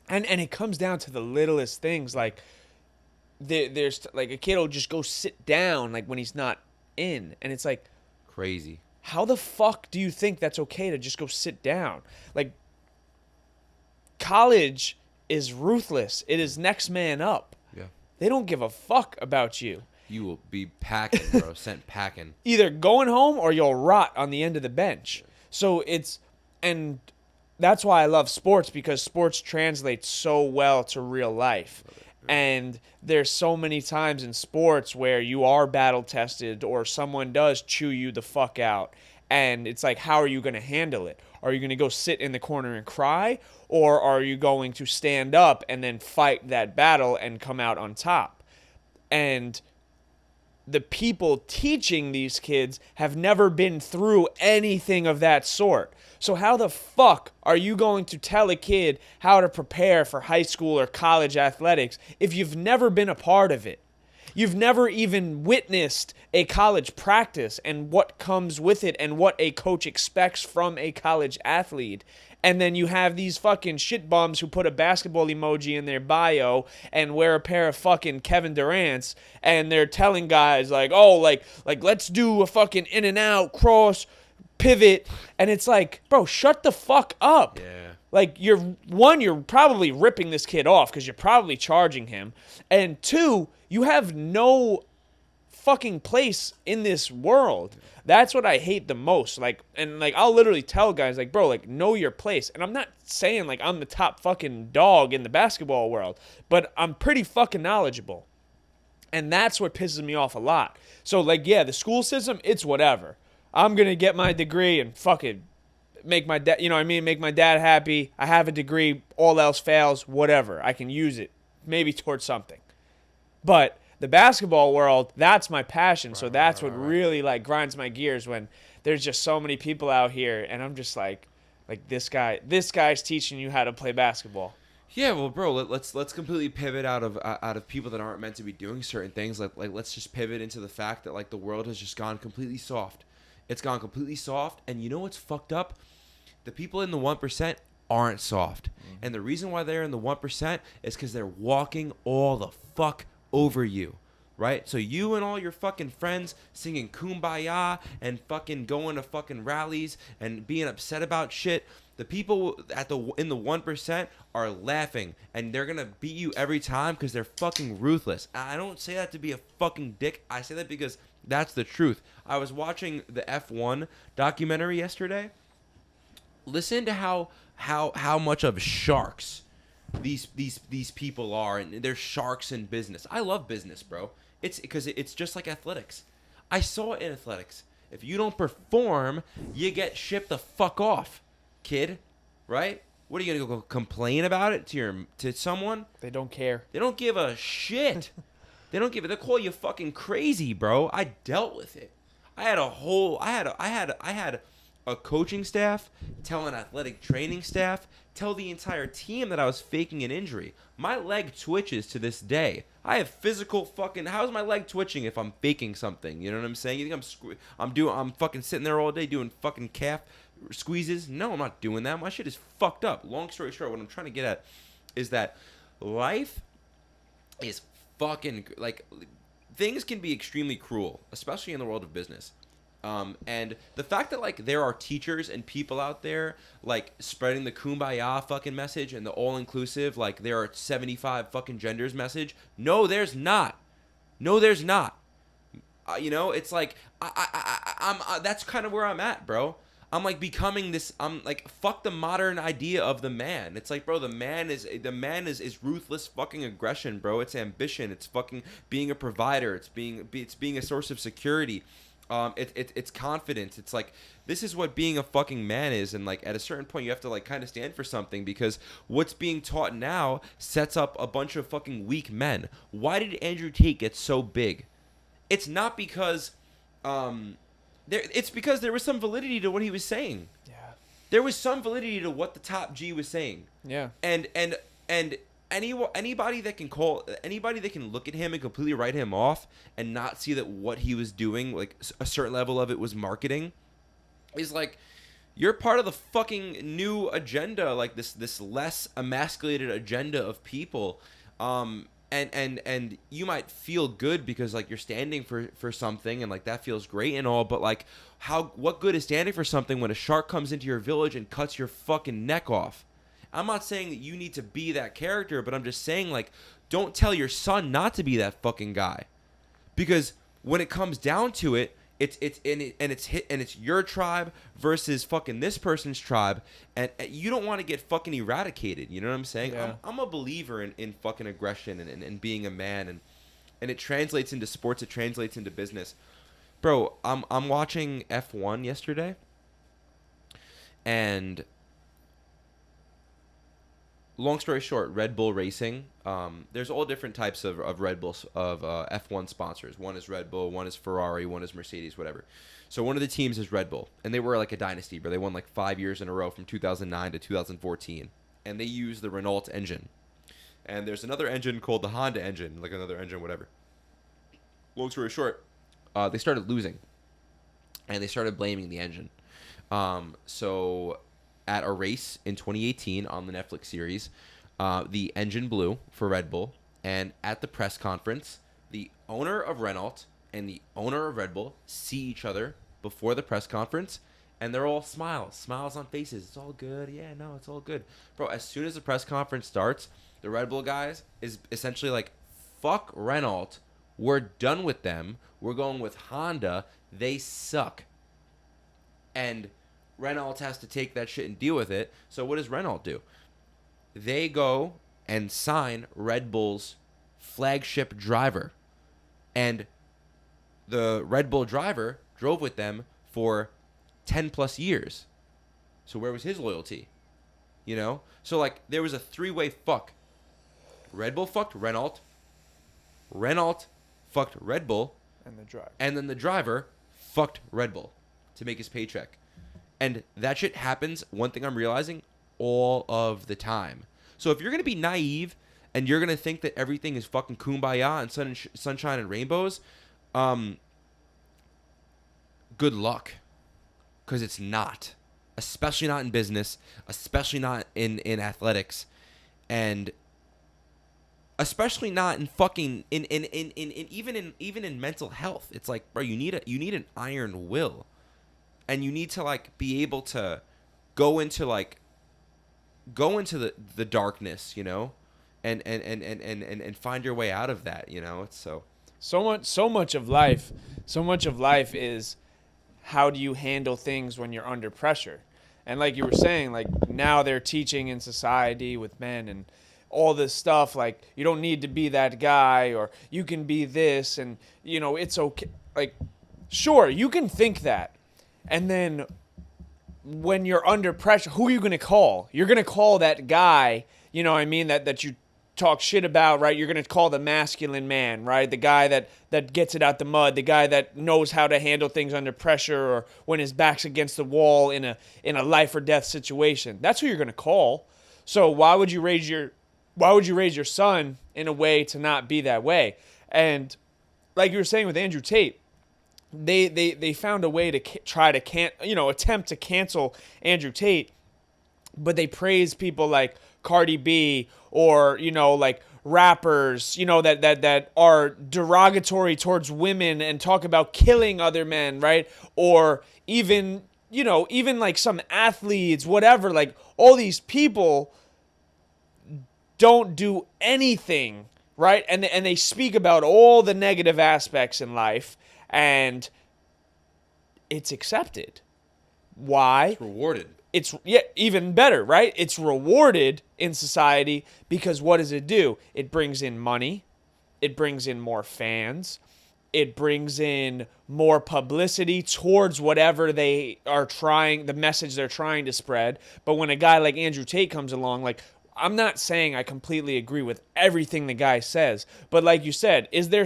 And it comes down to the littlest things. Like there's like a kid will just go sit down like when he's not in. And it's like crazy. How the fuck do you think that's okay to just go sit down? Like college is ruthless. It is next man up. Yeah. They don't give a fuck about you. You will be packing, bro. Sent packing. Either going home or you'll rot on the end of the bench. So and that's why I love sports, because sports translates so well to real life. And there's so many times in sports where you are battle tested or someone does chew you the fuck out. And it's like, how are you going to handle it? Are you going to go sit in the corner and cry? Or are you going to stand up and then fight that battle and come out on top? And the people teaching these kids have never been through anything of that sort. So how the fuck are you going to tell a kid how to prepare for high school or college athletics if you've never been a part of it? You've never even witnessed a college practice and what comes with it and what a coach expects from a college athlete. And then you have these fucking shit bums who put a basketball emoji in their bio and wear a pair of fucking Kevin Durant's, and they're telling guys like, oh, like let's do a fucking in and out cross pivot, and it's like, bro, shut the fuck up. Yeah. Like, you're probably ripping this kid off because you're probably charging him, and two, you have no fucking place in this world. That's what I hate the most. Like, and like, I'll literally tell guys like, bro, like, know your place. And I'm not saying like I'm the top fucking dog in the basketball world, but I'm pretty fucking knowledgeable. And that's what pisses me off a lot. So like, yeah, the school system, it's whatever. I'm going to get my degree and fucking make my dad, you know what I mean? Make my dad happy. I have a degree, all else fails, whatever. I can use it maybe towards something. But the basketball world, that's my passion. So that's what really like grinds my gears, when there's just so many people out here and I'm just like this guy's teaching you how to play basketball. Yeah, well, bro, let's completely pivot out of people that aren't meant to be doing certain things. Like let's just pivot into the fact that like the world has just gone completely soft. It's gone completely soft, and you know what's fucked up? The people in the 1% aren't soft. Mm-hmm. And the reason why they're in the 1% is because they're walking all the fuck over you, right? So you and all your fucking friends singing Kumbaya and fucking going to fucking rallies and being upset about shit. The people in the 1% are laughing, and they're gonna beat you every time because they're fucking ruthless. I don't say that to be a fucking dick. I say that because that's the truth. I was watching the F1 documentary yesterday. Listen to how much of sharks these people are, and they're sharks in business. I love business, bro. It's because it's just like athletics. I saw it in athletics. If you don't perform, you get shipped the fuck off, kid. Right? What are you gonna go complain about it to someone? They don't care. They don't give a shit. They'll call you fucking crazy, bro. I dealt with it. I had a coaching staff tell an athletic training staff, tell the entire team that I was faking an injury. My leg twitches to this day. I have physical fucking. How's my leg twitching if I'm faking something? You know what I'm saying? You think I'm fucking sitting there all day doing fucking calf squeezes? No, I'm not doing that. My shit is fucked up. Long story short, what I'm trying to get at is that life is fucking, like, things can be extremely cruel, especially in the world of business. And the fact that like there are teachers and people out there like spreading the kumbaya fucking message and the all-inclusive, like there are 75 fucking genders message. No, there's not. No, there's not. You know, it's like I'm that's kind of where I'm at, bro. I'm like becoming this. I'm like, fuck the modern idea of the man. It's like, bro, the man is ruthless fucking aggression, bro. It's ambition. It's fucking being a provider. It's being a source of security. It's confidence. It's like, this is what being a fucking man is, and like at a certain point you have to like kind of stand for something, because what's being taught now sets up a bunch of fucking weak men. Why did Andrew Tate get so big? It's not because it's because there was some validity to what he was saying. Yeah. There was some validity to what the top G was saying. Yeah. And anybody that can look at him and completely write him off and not see that what he was doing, like a certain level of it was marketing, is like, you're part of the fucking new agenda, like this less emasculated agenda of people. And you might feel good because like you're standing for something, and like that feels great and all, but like what good is standing for something when a shark comes into your village and cuts your fucking neck off? I'm not saying that you need to be that character, but I'm just saying, like, don't tell your son not to be that fucking guy. Because when it comes down to it, it's your tribe versus fucking this person's tribe, and you don't want to get fucking eradicated. You know what I'm saying? Yeah. I'm a believer in fucking aggression and being a man, and it translates into sports. It translates into business, bro. I'm watching F1 yesterday, and long story short, Red Bull Racing. There's all different types of Red Bulls of F1 sponsors. One is Red Bull, one is Ferrari, one is Mercedes, whatever. So one of the teams is Red Bull, and they were like a dynasty, bro. They won like 5 years in a row from 2009 to 2014, and they use the Renault engine. And there's another engine called the Honda engine, like another engine, whatever. Long story short, they started losing, and they started blaming the engine. So at a race in 2018 on the Netflix series, the engine blew for Red Bull, and at the press conference, the owner of Renault and the owner of Red Bull see each other before the press conference, and they're all smiles on faces. It's all good. Yeah, no, it's all good. Bro, as soon as the press conference starts, the Red Bull guys is essentially like, fuck Renault. We're done with them. We're going with Honda. They suck. And Renault has to take that shit and deal with it. So what does Renault do? They go and sign Red Bull's flagship driver. And the Red Bull driver drove with them for 10 plus years. So where was his loyalty? You know? So like there was a three-way fuck. Red Bull fucked Renault. Renault fucked Red Bull. And the driver. And then the driver fucked Red Bull to make his paycheck. And that shit happens, one thing I'm realizing, all of the time. So if you're going to be naive and you're going to think that everything is fucking kumbaya and sunshine and rainbows, good luck. Because it's not. Especially not in business. Especially not in athletics. And especially not in fucking even in mental health. It's like, bro, you need an iron will. And you need to like be able to go into the darkness, you know, and find your way out of that, you know. It's so much of life is how do you handle things when you're under pressure. And like you were saying, like now they're teaching in society with men and all this stuff, like you don't need to be that guy, or you can be this, and you know it's okay. Like sure, you can think that. And then when you're under pressure, who are you going to call? You're going to call that guy, you know what I mean, that you talk shit about, right? You're going to call the masculine man, right? The guy that gets it out the mud, the guy that knows how to handle things under pressure or when his back's against the wall in a life or death situation. That's who you're going to call. So why would you raise your son in a way to not be that way? And like you were saying with Andrew Tate, They found a way to try to attempt to cancel Andrew Tate, but they praise people like Cardi B or like rappers that are derogatory towards women and talk about killing other men, right? Or even like some athletes, whatever. Like all these people don't do anything, right? And they speak about all the negative aspects in life. And it's accepted. Why? It's rewarded. It's even better, right? It's rewarded in society because what does it do? It brings in money. It brings in more fans. It brings in more publicity towards whatever the message they're trying to spread. But when a guy like Andrew Tate comes along, like, I'm not saying I completely agree with everything the guy says, but like you said, is there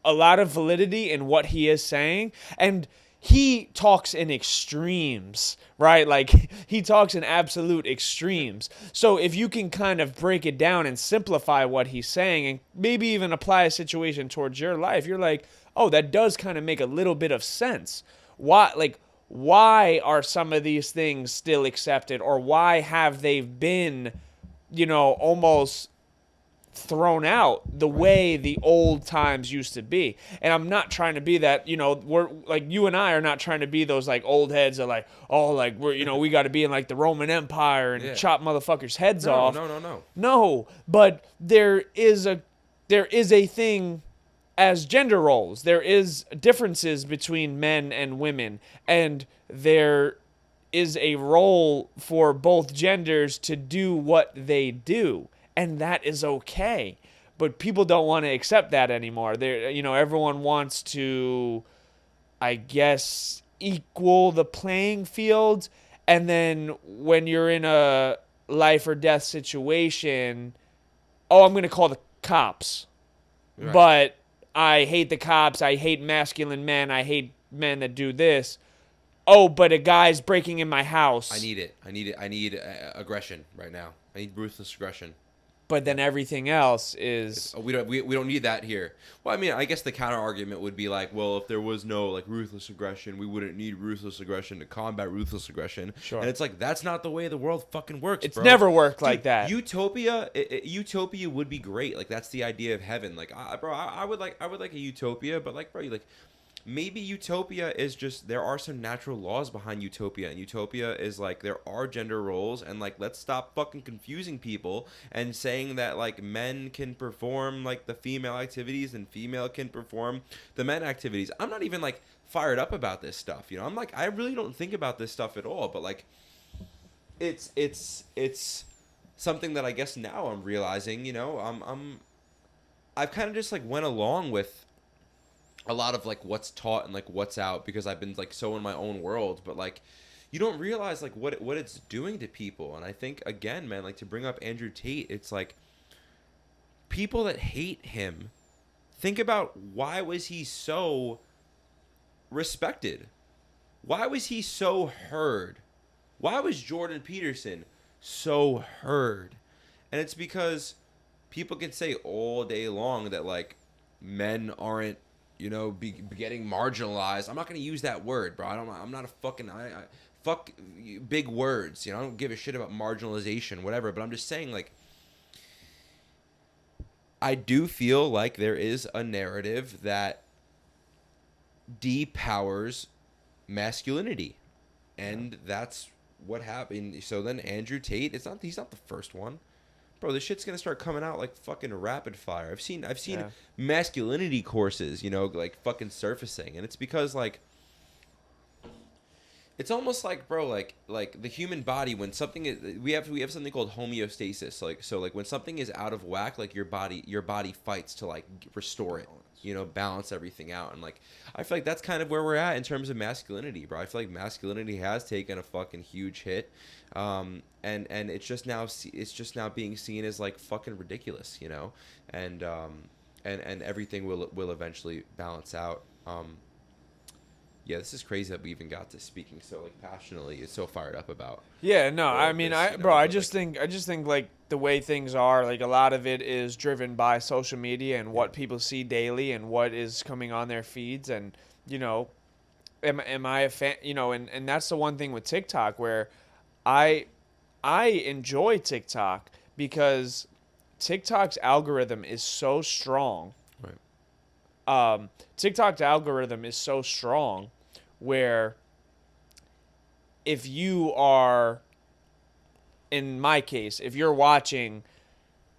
a lot of validity in what he is saying? And he talks in extremes, right? Like he talks in absolute extremes. So if you can kind of break it down and simplify what he's saying and maybe even apply a situation towards your life, you're like, oh, that does kind of make a little bit of sense. Why are some of these things still accepted, or why have they been almost thrown out the way the old times used to be? And I'm not trying to be that, we're like, you and I are not trying to be those like old heads that like, oh, like we're, we got to be in like the Roman Empire and chop motherfuckers' heads off. No. No, but there is a thing as gender roles. There is differences between men and women, and there is a role for both genders to do what they do, and that is okay. But people don't want to accept that anymore. Everyone wants to, I guess, equal the playing field, and then when you're in a life or death situation, I'm going to call the cops. Right. But I hate the cops. I hate masculine men. I hate men that do this. But a guy's breaking in my house. I need it. I need aggression right now. I need ruthless aggression. But then everything else is... we don't need that here. Well, I mean, I guess the counter argument would be like, well, if there was no like ruthless aggression, we wouldn't need ruthless aggression to combat ruthless aggression. Sure. And it's like, that's not the way the world fucking works, It's bro. never worked like that. Utopia would be great. Like, that's the idea of heaven. Like, I would like a utopia, but like, bro, maybe utopia is just, there are some natural laws behind utopia, and utopia is like, there are gender roles, and like, let's stop fucking confusing people and saying that like men can perform like the female activities and female can perform the men activities. I'm not even like fired up about this stuff, I'm like, I really don't think about this stuff at all, but like it's something that I guess now I'm realizing, I've kind of just like went along with a lot of like what's taught and like what's out because I've been like so in my own world, but like you don't realize like what it's doing to people. And I think again, man, like to bring up Andrew Tate, it's like people that hate him, think about why was he so respected? Why was he so heard? Why was Jordan Peterson so heard? And it's because people can say all day long that like men aren't be getting marginalized. I'm not gonna use that word, bro. I'm not a fucking. Fuck big words. I don't give a shit about marginalization, whatever. But I'm just saying, like, I do feel like there is a narrative that depowers masculinity, and that's what happened. So then Andrew Tate, he's not the first one. Bro, this shit's gonna start coming out like fucking rapid fire. I've seen masculinity courses, like fucking surfacing, and it's because like it's almost like, bro, like the human body when something is, we have something called homeostasis. Like when something is out of whack, like your body fights to like restore it, balance everything out, and like I feel like that's kind of where we're at in terms of masculinity, bro. I feel like masculinity has taken a fucking huge hit. And it's just now being seen as like fucking ridiculous, and everything will eventually balance out. Yeah, this is crazy that we even got to speaking so like passionately. It's so fired up about. Yeah, no, I mean, I just think like the way things are, like a lot of it is driven by social media and what people see daily and what is coming on their feeds, and am I a fan? And that's the one thing with TikTok where I enjoy TikTok because TikTok's algorithm is so strong. Right. TikTok's algorithm is so strong where if you are, in my case, if you're watching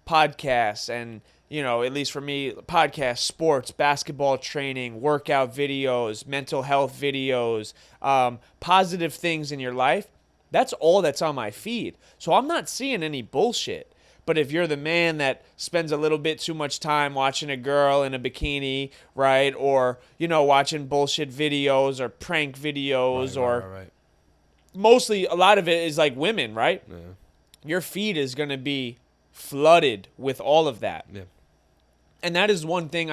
podcasts and, at least for me, podcasts, sports, basketball training, workout videos, mental health videos, positive things in your life, that's all that's on my feed. So I'm not seeing any bullshit. But if you're the man that spends a little bit too much time watching a girl in a bikini, right, or, watching bullshit videos or prank videos right. Mostly a lot of it is like women, right? Yeah. Your feed is going to be flooded with all of that. Yeah. And that is one thing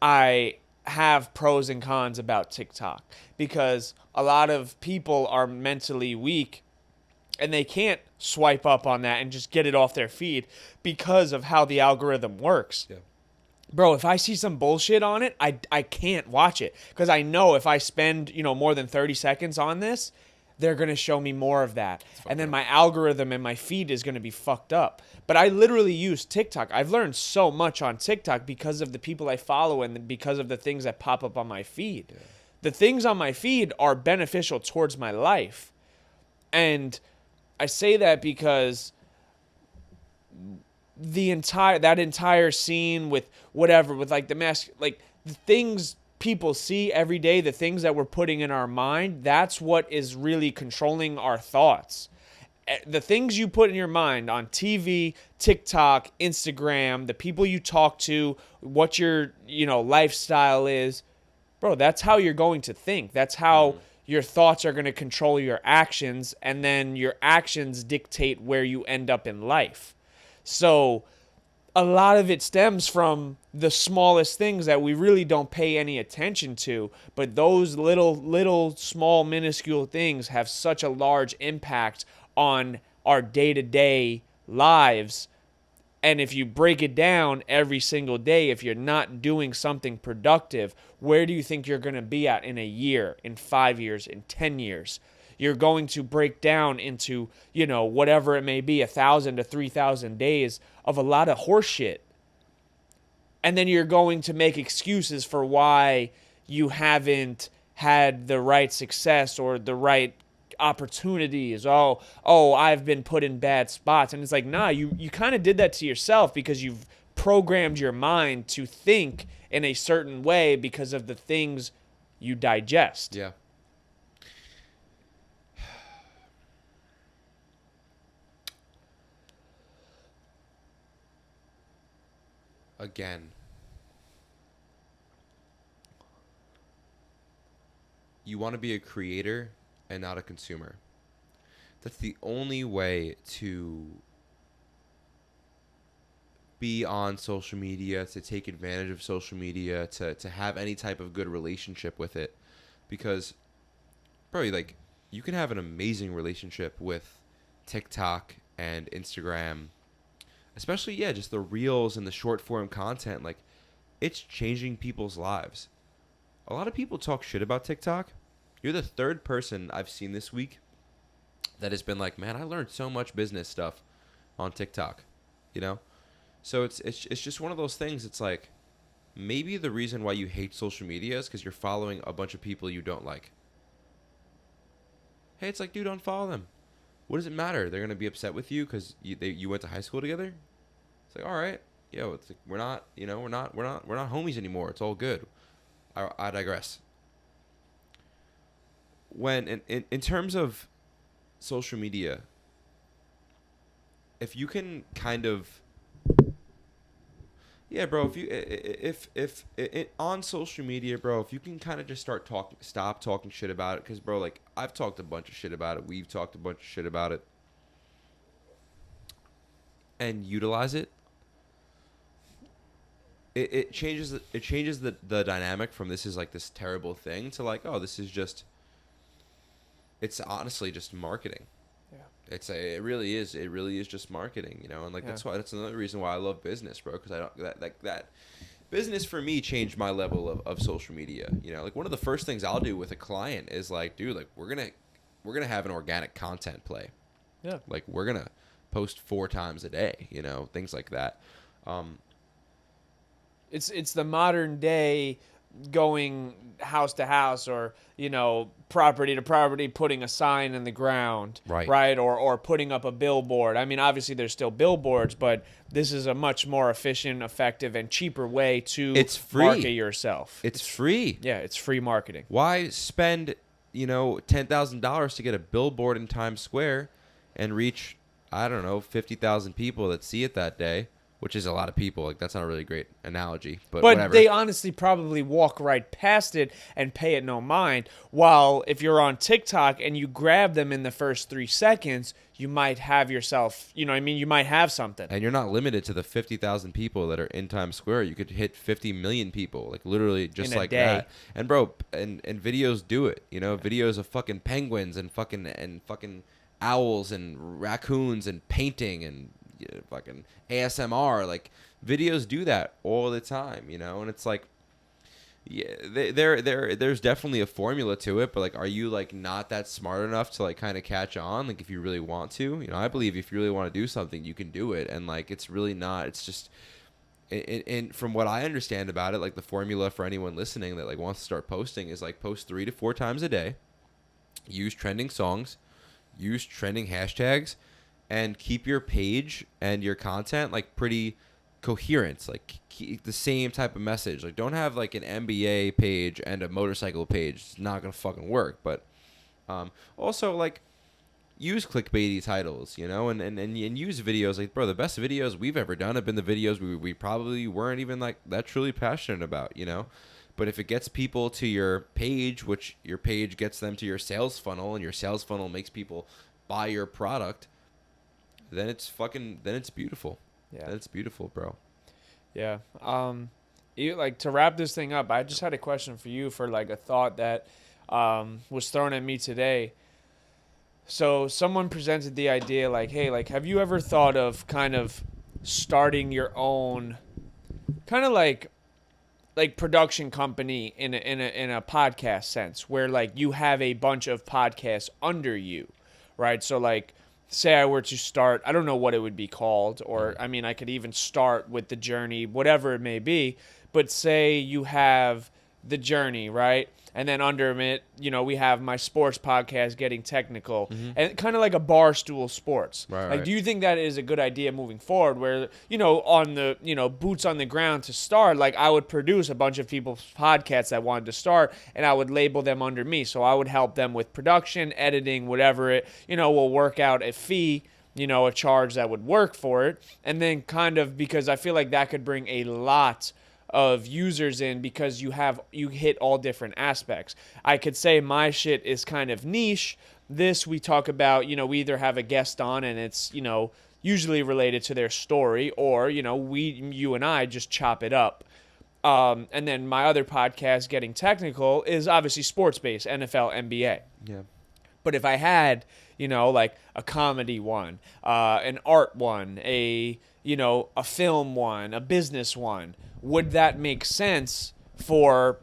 I have pros and cons about TikTok because a lot of people are mentally weak and they can't swipe up on that and just get it off their feed because of how the algorithm works. Yeah. Bro, if I see some bullshit on it, I can't watch it because I know if I spend, more than 30 seconds on this, they're going to show me more of that. And then my algorithm and my feed is going to be fucked up. But I literally use TikTok. I've learned so much on TikTok because of the people I follow and because of the things that pop up on my feed. Yeah. The things on my feed are beneficial towards my life. And I say that because that entire scene with whatever, with like the mask, like the things people see every day, the things that we're putting in our mind, that's what is really controlling our thoughts. The things you put in your mind on TV, TikTok, Instagram, the people you talk to, what your, lifestyle is, bro, that's how you're going to think. That's how your thoughts are going to control your actions, and then your actions dictate where you end up in life. So a lot of it stems from the smallest things that we really don't pay any attention to, but those little small minuscule things have such a large impact on our day-to-day lives. And if you break it down every single day, if you're not doing something productive, where do you think you're going to be at in a year, in 5 years, in 10 years? You're going to break down into, whatever it may be, 1,000 to 3,000 days of a lot of horseshit. And then you're going to make excuses for why you haven't had the right success or the right opportunities. I've been put in bad spots. And it's like, nah, you kind of did that to yourself because you've programmed your mind to think in a certain way because of the things you digest. Yeah. Again, you want to be a creator and not a consumer. That's the only way to be on social media, to take advantage of social media, to have any type of good relationship with it. Because, bro, like, you can have an amazing relationship with TikTok and Instagram. Especially, just the reels and the short form content. Like, it's changing people's lives. A lot of people talk shit about TikTok. You're the third person I've seen this week that has been like, man, I learned so much business stuff on TikTok, So it's just one of those things. It's like, maybe the reason why you hate social media is because you're following a bunch of people you don't like. Hey, it's like, dude, unfollow them. What does it matter? They're gonna be upset with you because you went to high school together. It's like, all right, it's like, we're not homies anymore. It's all good. I digress. When in terms of social media, if you can kind of, bro, if on social media, bro, if you can kind of just stop talking shit about it, because, bro, like, I've talked a bunch of shit about it. We've talked a bunch of shit about it, and utilize it. It changes the dynamic from this is like this terrible thing to like, oh, this is just, it's honestly just marketing. Yeah. It really is just marketing, and like, that's another reason why I love business, bro, because I don't that business for me changed my level of social media. Like, one of the first things I'll do with a client is like, dude, like, we're gonna have an organic content play. Yeah. Like, we're gonna post 4 times a day, things like that. It's the modern day going house to house or, property to property, putting a sign in the ground, right? Or putting up a billboard. I mean, obviously there's still billboards, but this is a much more efficient, effective, and cheaper way to market yourself. It's free. Yeah, it's free marketing. Why spend, $10,000 to get a billboard in Times Square and reach, I don't know, 50,000 people that see it that day? Which is a lot of people. Like, that's not a really great analogy, but whatever. They honestly probably walk right past it and pay it no mind. While if you're on TikTok and you grab them in the first 3 seconds, you might have yourself, you might have something. And you're not limited to the 50,000 people that are in Times Square. You could hit 50 million people, like, literally just like that. And, bro, and videos do it. Videos of fucking penguins and fucking owls and raccoons and painting and fucking ASMR, like, videos do that all the time, and it's like, there's definitely a formula to it, but, like, are you, like, not that smart enough to, like, kind of catch on? Like, if you really want to, I believe if you really want to do something, you can do it, and, like, it's really not, it's just, and from what I understand about it, like, the formula for anyone listening that, like, wants to start posting is, like, post 3 to 4 times a day, use trending songs, use trending hashtags, and keep your page and your content like pretty coherent, like keep the same type of message. Like don't have like an NBA page and a motorcycle page. It's not gonna fucking work. But also like use clickbaity titles, you know, and use videos. Like, bro, the best videos we've ever done have been the videos we probably weren't even like that truly passionate about, you know. But if it gets people to your page, which your page gets them to your sales funnel, and your sales funnel makes people buy your product, then it's beautiful. Yeah. Then it's beautiful, bro. Yeah. Like to wrap this thing up, I just had a question for you for like a thought that was thrown at me today. So someone presented the idea like, hey, like, have you ever thought of kind of starting your own kind of like production company in a podcast sense, where like you have a bunch of podcasts under you, right? So like, say I were to start, I don't know what it would be called, or I mean, I could even start with The Journey, whatever it may be, but say you have The Journey, right? And then under it, you know, we have my sports podcast, Getting Technical, and kind of like a Barstool Sports. Right. Do you think that is a good idea moving forward, where, you know, on the, you know, boots on the ground to start, like I would produce a bunch of people's podcasts that wanted to start, and I would label them under me. So I would help them with production, editing, whatever it, you know, will work out a fee, you know, a charge that would work for it. And then kind of, because I feel like that could bring a lot of users in, because you hit all different aspects. I could say my shit is kind of niche. This we talk about, you know, we either have a guest on and it's, you know, usually related to their story, or, you know, you and I just chop it up. And then my other podcast, Getting Technical, is obviously sports-based, NFL, NBA. Yeah. But if I had, you know, like a comedy one, an art one, a film one, a business one, would that make sense for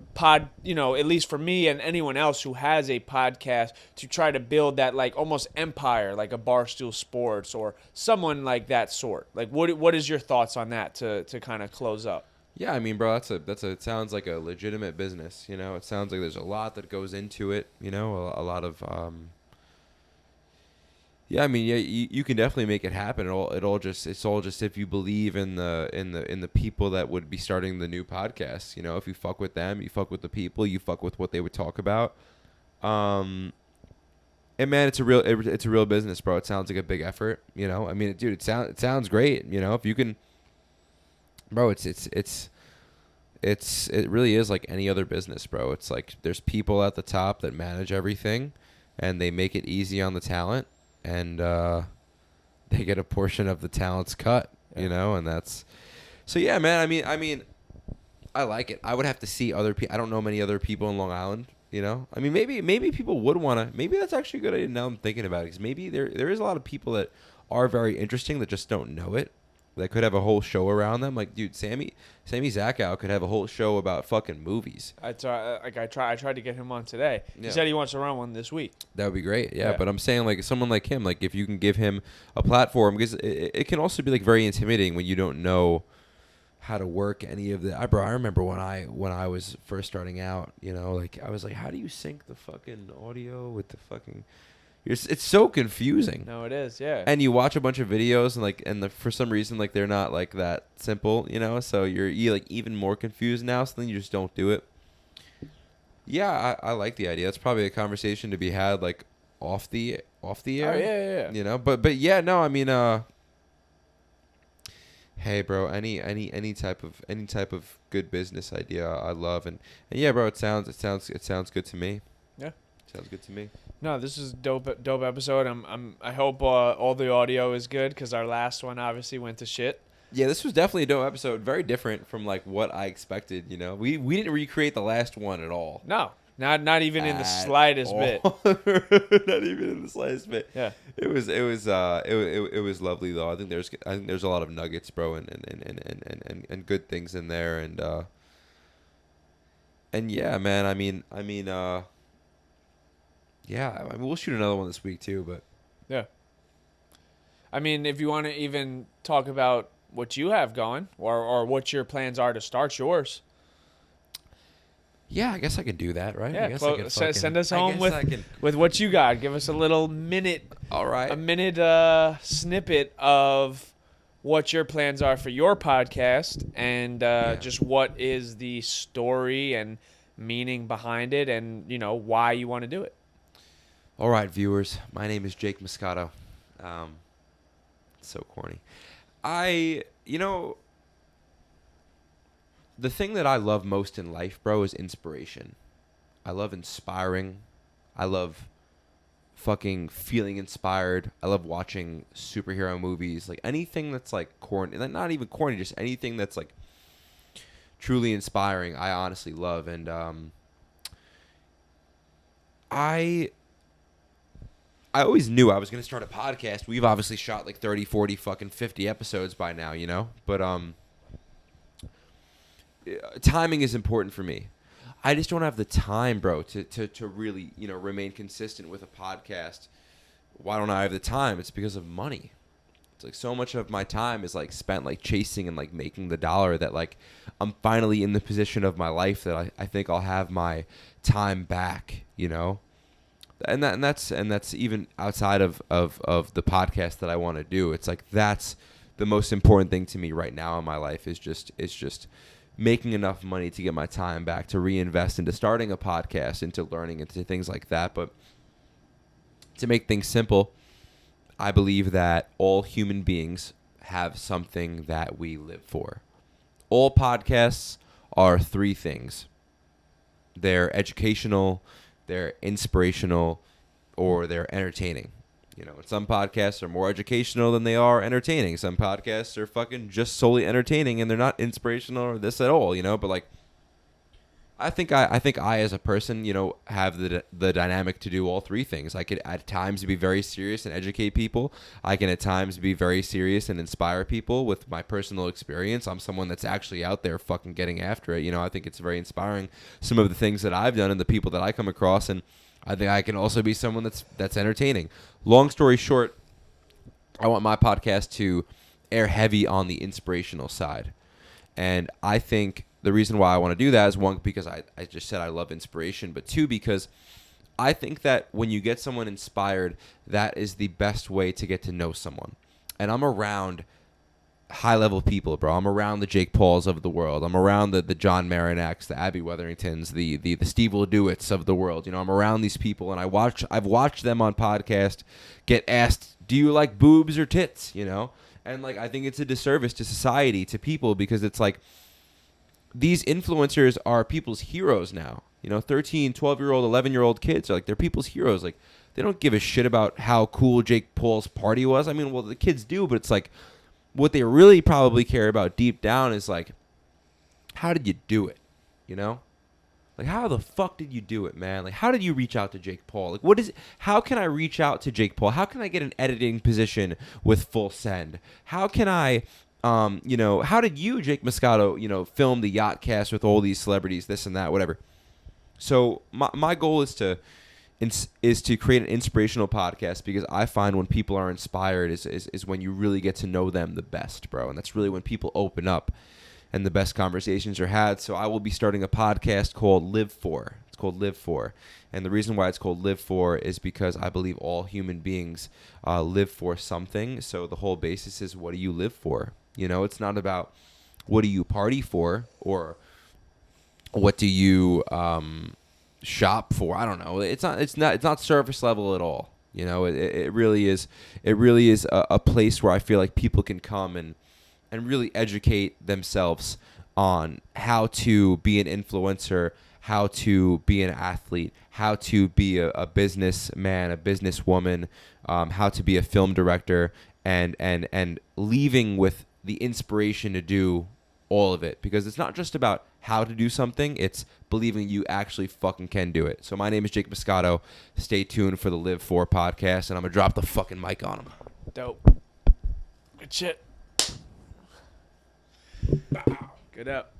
you know, at least for me and anyone else who has a podcast, to try to build that like almost empire, like a Barstool Sports or someone like that sort? Like, what is your thoughts on that to kind of close up? Yeah, I mean, bro, it sounds like a legitimate business, you know. It sounds like there's a lot that goes into it, you know, a lot of yeah, I mean, yeah, you can definitely make it happen. It's all just if you believe in the people that would be starting the new podcast. You know, if you fuck with them, you fuck with the people, you fuck with what they would talk about. And man, it's a real business, bro. It sounds like a big effort. You know, I mean, dude, it sounds great. You know, if you can, bro, it really is like any other business, bro. It's like there's people at the top that manage everything, and they make it easy on the talent. And they get a portion of the talent's cut, you know, and that's so. Yeah, man. I mean, I like it. I would have to see other people. I don't know many other people in Long Island, you know. I mean, maybe people would want to. Maybe that's actually a good idea. Now I'm thinking about it, because maybe there is a lot of people that are very interesting that just don't know it. That could have a whole show around them. Like, dude, Sammy Zachow could have a whole show about fucking movies. I tried to get him on today. Yeah. He said he wants to run one this week. That would be great. Yeah, but I'm saying like someone like him, like if you can give him a platform, because it can also be like very intimidating when you don't know how to work any of the. I remember when I was first starting out, you know, like I was like, how do you sync the fucking audio with the fucking? It's so confusing. No, it is, yeah. And you watch a bunch of videos and for some reason like they're not like that simple, you know. So you're like even more confused now. So then you just don't do it. Yeah, I like the idea. It's probably a conversation to be had like off the air. Oh, yeah. You know, but yeah, no, I mean, hey, bro, any type of good business idea I love, and yeah, bro, it sounds good to me. Yeah, sounds good to me. No, this is dope episode. I hope all the audio is good, because our last one obviously went to shit. Yeah, this was definitely a dope episode. Very different from like what I expected. You know, we didn't recreate the last one at all. No, not even in the slightest bit. Not even in the slightest bit. Yeah, it was lovely though. I think there's a lot of nuggets, bro, and good things in there, and yeah, man. I mean. Yeah, I mean, we'll shoot another one this week too, but yeah. I mean, if you want to even talk about what you have going, or what your plans are to start yours. Yeah, I guess I could do that, right? I Yeah, guess I could send us I home guess with I can- with what you got. Give us a little minute, All right. a minute snippet of what your plans are for your podcast, and just what is the story and meaning behind it, and why you want to do it. All right, viewers. My name is Jake Moscato. So corny. The thing that I love most in life, bro, is inspiration. I love inspiring. I love fucking feeling inspired. I love watching superhero movies. Like anything that's like corny, not even corny, just anything that's like truly inspiring, I honestly love. And I always knew I was going to start a podcast. We've obviously shot like 30, 40, fucking 50 episodes by now, But timing is important for me. I just don't have the time, bro, to really, remain consistent with a podcast. Why don't I have the time? It's because of money. It's like so much of my time is like spent like chasing and like making the dollar that like I'm finally in the position of my life that I think I'll have my time back, And that's even outside of the podcast that I want to do. It's like that's the most important thing to me right now in my life is just making enough money to get my time back, to reinvest into starting a podcast, into learning, into things like that. But to make things simple, I believe that all human beings have something that we live for. All podcasts are three things. They're educational, they're inspirational, or they're entertaining. Some podcasts are more educational than they are entertaining. Some podcasts are fucking just solely entertaining and they're not inspirational or this at all, But like, I think I as a person, have the dynamic to do all three things. I could at times be very serious and educate people. I can at times be very serious and inspire people with my personal experience. I'm someone that's actually out there fucking getting after it. I think it's very inspiring, some of the things that I've done and the people that I come across, and I think I can also be someone that's entertaining. Long story short, I want my podcast to air heavy on the inspirational side. And I think the reason why I want to do that is, one, because I just said I love inspiration, but two, because I think that when you get someone inspired, that is the best way to get to know someone. And I'm around high-level people, bro. I'm around the Jake Pauls of the world. I'm around the John Marinaks, the Abby Wetheringtons, the Steve Leduits of the world. I'm around these people, and I've watched them on podcast get asked, do you like boobs or tits, And, like, I think it's a disservice to society, to people, because it's like these influencers are people's heroes now. 13, 12-year-old, 11-year-old kids are like, they're people's heroes. Like, they don't give a shit about how cool Jake Paul's party was. I mean, well, the kids do, but it's like, what they really probably care about deep down is like, how did you do it? Like, how the fuck did you do it, man? Like, how did you reach out to Jake Paul? Like, how can I reach out to Jake Paul? How can I get an editing position with Full Send? How can I, how did you, Jake Moscato, film the Yacht Cast with all these celebrities, this and that, whatever. So my goal is to create an inspirational podcast, because I find when people are inspired is when you really get to know them the best, bro. And that's really when people open up and the best conversations are had. So I will be starting a podcast called Live For. It's called Live For. And the reason why it's called Live For is because I believe all human beings live for something. So the whole basis is, what do you live for? It's not about what do you party for or what do you shop for. I don't know. It's not surface level at all. It really is a place where I feel like people can come and really educate themselves on how to be an influencer, how to be an athlete, how to be a businessman, a businesswoman, how to be a film director, and leaving with the inspiration to do all of it. Because it's not just about how to do something, it's believing you actually fucking can do it. So my name is Jake Moscato. Stay tuned for the Live For podcast, and I'm going to drop the fucking mic on him. Dope. Good shit. Bow. Good up.